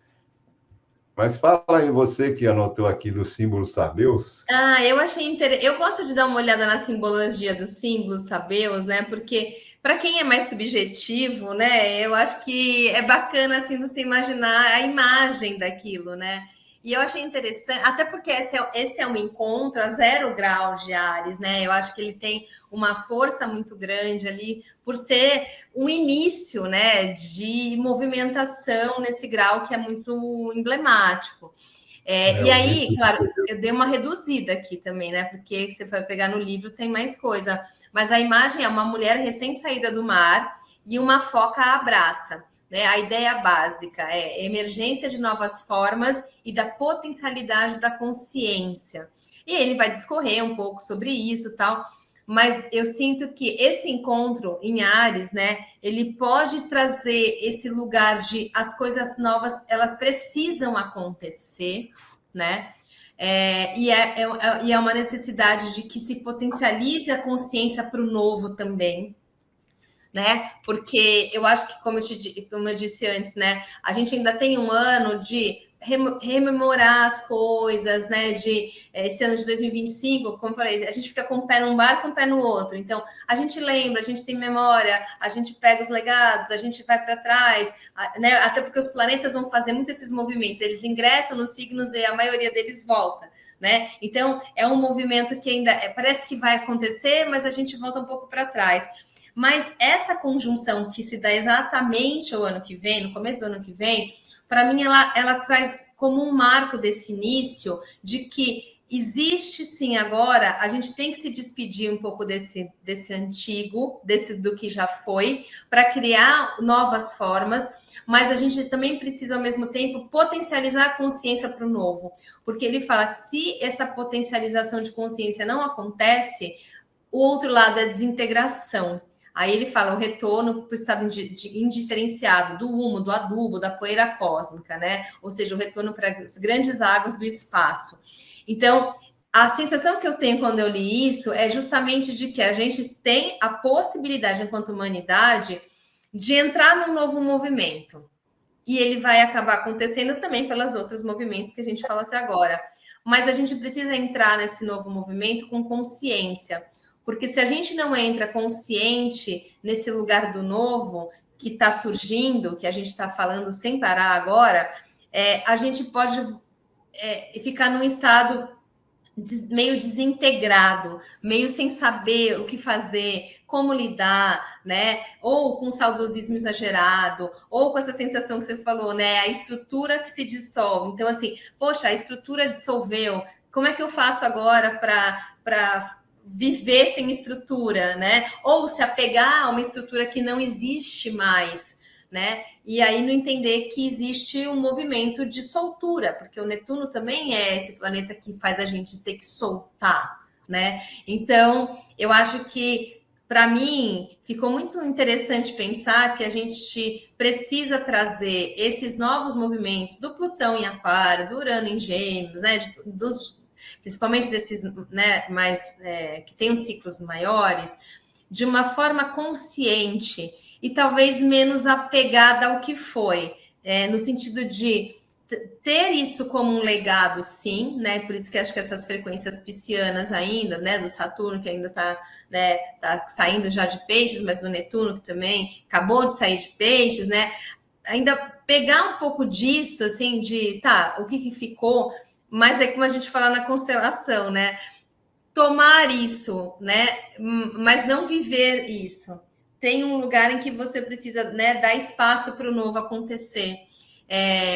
S1: Mas fala aí você que anotou aqui dos símbolos sabeus.
S2: Eu achei interessante. Eu gosto de dar uma olhada na simbologia dos símbolos sabeus, né? Porque para quem é mais subjetivo, né? Eu acho que é bacana assim você imaginar a imagem daquilo, né? E eu achei interessante, até porque esse é um encontro a 0 grau de Áries, né? Eu acho que ele tem uma força muito grande ali, por ser um início, né, de movimentação nesse grau que é muito emblemático. E aí, claro, eu dei uma reduzida aqui também, né? Porque você vai pegar no livro, tem mais coisa. Mas a imagem é uma mulher recém-saída do mar e uma foca a abraça. Né? A ideia básica é emergência de novas formas e da potencialidade da consciência. E ele vai discorrer um pouco sobre isso, tal. Mas eu sinto que esse encontro em Áries, né, ele pode trazer esse lugar de as coisas novas, elas precisam acontecer, né? E é uma necessidade de que se potencialize a consciência para o novo também, né? Porque eu acho que, como eu disse antes, né? A gente ainda tem um ano de rememorar as coisas, né? Esse ano de 2025, como eu falei, a gente fica com um pé num barco, um pé no outro. Então, a gente lembra, a gente tem memória, a gente pega os legados, a gente vai para trás, né? Até porque os planetas vão fazer muito esses movimentos. Eles ingressam nos signos e a maioria deles volta. né? Então, é um movimento que ainda parece que vai acontecer, mas a gente volta um pouco para trás. Mas essa conjunção que se dá exatamente o ano que vem, no começo do ano que vem, para mim ela traz como um marco desse início de que existe sim agora, a gente tem que se despedir um pouco desse antigo, do que já foi, para criar novas formas, mas a gente também precisa, ao mesmo tempo, potencializar a consciência para o novo. Porque ele fala, se essa potencialização de consciência não acontece, o outro lado é a desintegração. Aí ele fala o retorno para o estado indiferenciado do humo, do adubo, da poeira cósmica, né? Ou seja, o retorno para as grandes águas do espaço. Então, a sensação que eu tenho quando eu li isso é justamente de que a gente tem a possibilidade, enquanto humanidade, de entrar num novo movimento. E ele vai acabar acontecendo também pelos outros movimentos que a gente fala até agora. Mas a gente precisa entrar nesse novo movimento com consciência. Porque se a gente não entra consciente nesse lugar do novo que está surgindo, que a gente está falando sem parar agora, a gente pode ficar num estado meio desintegrado, meio sem saber o que fazer, como lidar, né? Ou com saudosismo exagerado, ou com essa sensação que você falou, né? A estrutura que se dissolve. Então, assim, poxa, a estrutura dissolveu. Como é que eu faço agora para viver sem estrutura, né? Ou se apegar a uma estrutura que não existe mais, né? E aí não entender que existe um movimento de soltura, porque o Netuno também é esse planeta que faz a gente ter que soltar, né? Então, eu acho que para mim ficou muito interessante pensar que a gente precisa trazer esses novos movimentos do Plutão em Aquário, do Urano em Gêmeos, né? Principalmente desses, né, que tem os ciclos maiores, de uma forma consciente e talvez menos apegada ao que foi, no sentido de ter isso como um legado, sim, né? Por isso que acho que essas frequências piscianas ainda, né, do Saturno, que ainda está, né, tá saindo já de peixes, mas do Netuno, que também acabou de sair de peixes, né? Ainda pegar um pouco disso, assim, de, tá, o que ficou, mas é como a gente fala na constelação, né? Tomar isso, né? Mas não viver isso. Tem um lugar em que você precisa, né, dar espaço para o novo acontecer,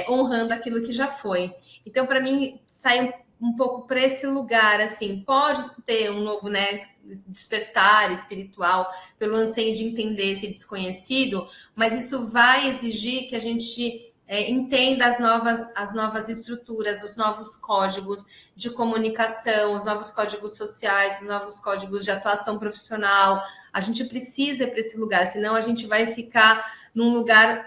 S2: honrando aquilo que já foi. Então, para mim, sai um pouco para esse lugar, assim, pode ter um novo, né, despertar espiritual pelo anseio de entender esse desconhecido, mas isso vai exigir que a gente entenda as novas estruturas, os novos códigos de comunicação, os novos códigos sociais, os novos códigos de atuação profissional. A gente precisa ir para esse lugar, senão a gente vai ficar num lugar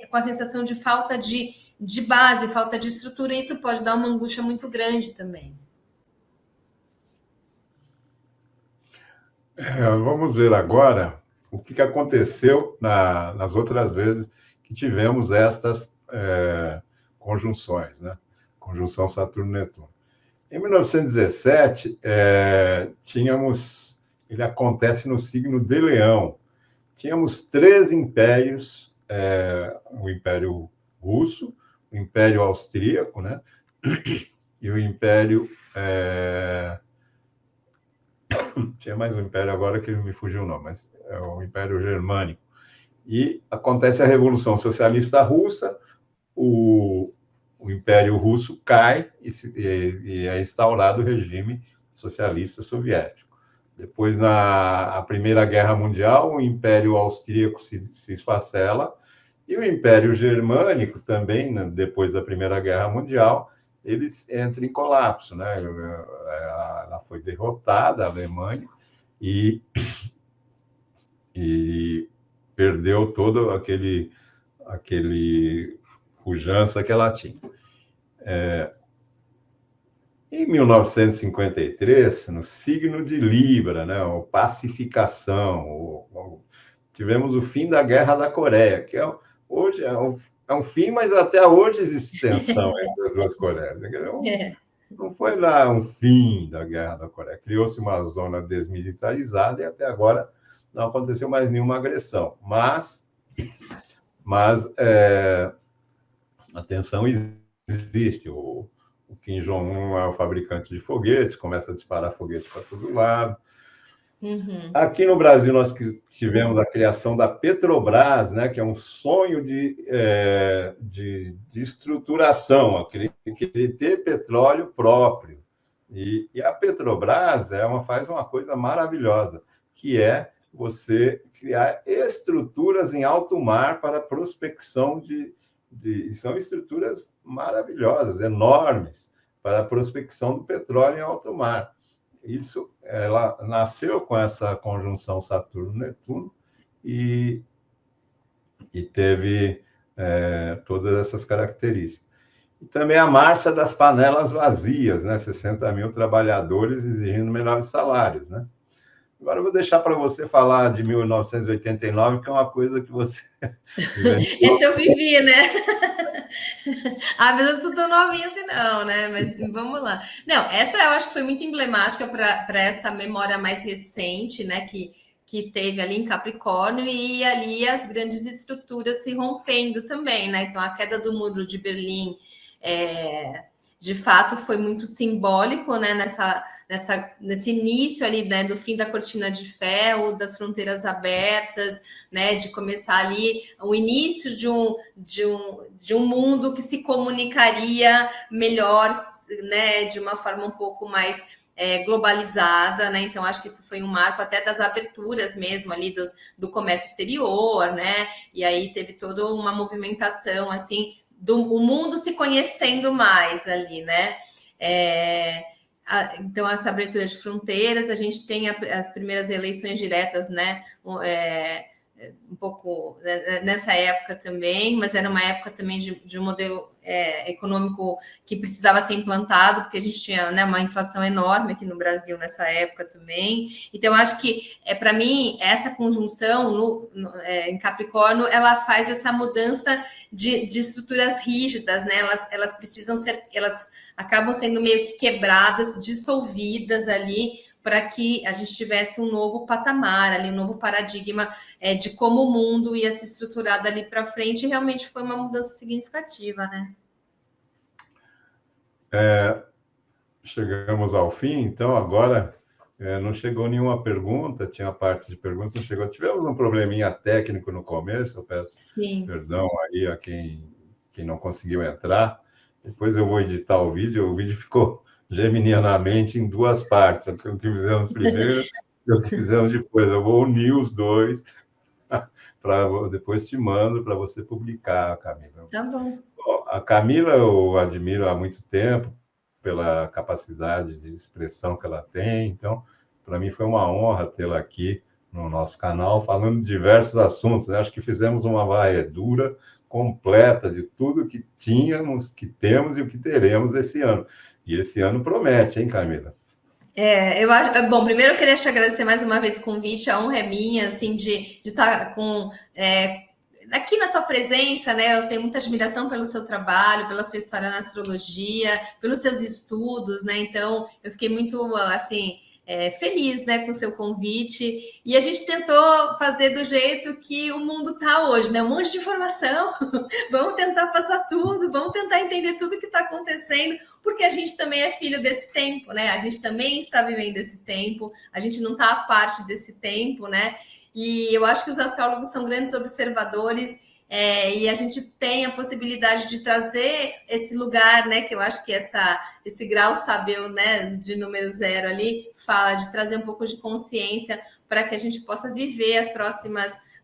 S2: com a sensação de falta de base, falta de estrutura, e isso pode dar uma angústia muito grande também.
S1: Vamos ver agora o que aconteceu nas outras vezes que tivemos estas conjunções, né? Conjunção Saturno-Netuno. Em 1917, ele acontece no signo de Leão. Tínhamos 3 impérios, o Império Russo, o Império Austríaco, né? E o Império... Tinha mais um império agora que me fugiu o nome, mas é o Império Germânico. E acontece a Revolução Socialista Russa, o Império Russo cai e é instaurado o regime socialista soviético. Depois, na Primeira Guerra Mundial, o Império Austríaco se esfacela e o Império Germânico também, né, depois da Primeira Guerra Mundial, eles entram em colapso, né? Ela foi derrotada, a Alemanha, e perdeu todo aquele pujança que ela tinha. Em 1953, no signo de Libra, né, a pacificação, tivemos o fim da Guerra da Coreia, que hoje é um fim, mas até hoje existe tensão entre as duas Coreias. Não foi lá um fim da Guerra da Coreia. Criou-se uma zona desmilitarizada e até agora não aconteceu mais nenhuma agressão. Mas a tensão existe. o Kim Jong-un é o fabricante de foguetes, começa a disparar foguete para todo lado. Aqui no Brasil, nós tivemos a criação da Petrobras, né, que é um sonho de estruturação, querer ter petróleo próprio. E a Petrobras faz uma coisa maravilhosa, que é você criar estruturas em alto mar para prospecção são estruturas maravilhosas, enormes, para a prospecção do petróleo em alto mar. Isso, ela nasceu com essa conjunção Saturno-Netuno e teve todas essas características. E também a marcha das panelas vazias, né? 60 mil trabalhadores exigindo menores salários, né? Agora eu vou deixar para você falar de 1989, que é uma coisa que você...
S2: Esse eu vivi, né? Mas eu sou tão novinha assim, não, né? Mas vamos lá. Não, essa eu acho que foi muito emblemática para essa memória mais recente, né? Que teve ali em Capricórnio, e ali as grandes estruturas se rompendo também, né? Então, a queda do Muro de Berlim, de fato, foi muito simbólico, né? Nesse início ali, né? Do fim da cortina de ferro, das fronteiras abertas, né? De começar ali o início de um mundo que se comunicaria melhor, né? De uma forma um pouco mais globalizada, né? Então, acho que isso foi um marco até das aberturas mesmo ali do comércio exterior, né? E aí teve toda uma movimentação, assim, o mundo se conhecendo mais ali, né? Então, essa abertura de fronteiras, a gente tem as primeiras eleições diretas, né? Um pouco nessa época também, mas era uma época também de um modelo econômico que precisava ser implantado, porque a gente tinha, né, uma inflação enorme aqui no Brasil nessa época também. Então, acho que, para mim, essa conjunção em Capricórnio, ela faz essa mudança de estruturas rígidas, né? Elas precisam ser, elas acabam sendo meio que quebradas, dissolvidas ali, para que a gente tivesse um novo patamar, ali, um novo paradigma de como o mundo ia se estruturar dali para frente, e realmente foi uma mudança significativa, né?
S1: Chegamos ao fim, então agora não chegou nenhuma pergunta, tinha a parte de perguntas, não chegou. Tivemos um probleminha técnico no começo, eu peço perdão aí a quem não conseguiu entrar. Depois eu vou editar o vídeo ficou geminianamente em duas partes, o que fizemos primeiro e o que fizemos depois. Eu vou unir os dois, depois te mando para você publicar, Camila.
S2: Tá bom.
S1: A Camila eu admiro há muito tempo pela capacidade de expressão que ela tem, então, para mim foi uma honra tê-la aqui no nosso canal, falando de diversos assuntos. Eu acho que fizemos uma varredura completa de tudo que tínhamos, que temos e o que teremos esse ano. E esse ano promete, hein, Camila?
S2: Eu acho. Bom, primeiro eu queria te agradecer mais uma vez o convite, a honra é minha, assim, de estar aqui na tua presença, né? Eu tenho muita admiração pelo seu trabalho, pela sua história na astrologia, pelos seus estudos, né? Então, eu fiquei muito, assim, feliz, né, com o seu convite, e a gente tentou fazer do jeito que o mundo está hoje, né? Um monte de informação, vamos tentar passar tudo, vamos tentar entender tudo que está acontecendo, porque a gente também é filho desse tempo, né? A gente também está vivendo esse tempo, a gente não está à parte desse tempo, né? E eu acho que os astrólogos são grandes observadores, e a gente tem a possibilidade de trazer esse lugar, né? Que eu acho que esse grau Sabeu, né? De número 0 ali, fala de trazer um pouco de consciência para que a gente possa viver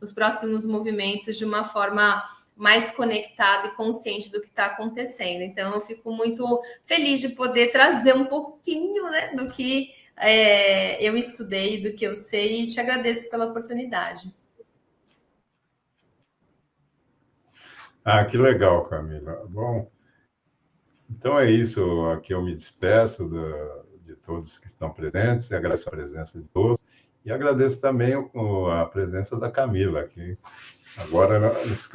S2: os próximos movimentos de uma forma mais conectada e consciente do que está acontecendo. Então, eu fico muito feliz de poder trazer um pouquinho, né, do que eu estudei, do que eu sei, e te agradeço pela oportunidade.
S1: Que legal, Camila. Bom, então é isso. Aqui eu me despeço de todos que estão presentes, e agradeço a presença de todos, e agradeço também a presença da Camila, que agora nós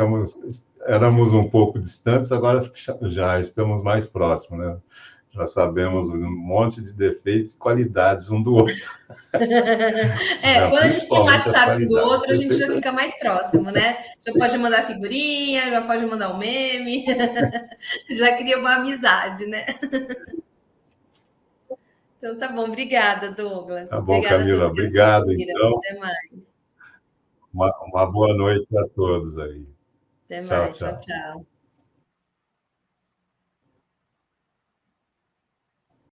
S1: éramos um pouco distantes, agora já estamos mais próximos, né? Já sabemos um monte de defeitos e qualidades um do outro.
S2: Quando a gente tem o
S1: Principalmente as
S2: WhatsApp um do
S1: qualidades.
S2: outro, a gente já fica mais próximo, né? Já pode mandar figurinha, já pode mandar um meme, já cria uma amizade, né? Então tá bom, obrigada, Douglas.
S1: Tá bom,
S2: Obrigada a
S1: Camila,
S2: todos que
S1: obrigado,
S2: assistiram.
S1: então.
S2: Até mais.
S1: Uma boa noite a todos aí.
S2: Até
S1: Tchau,
S2: mais. Tchau,
S1: tchau.
S2: tchau.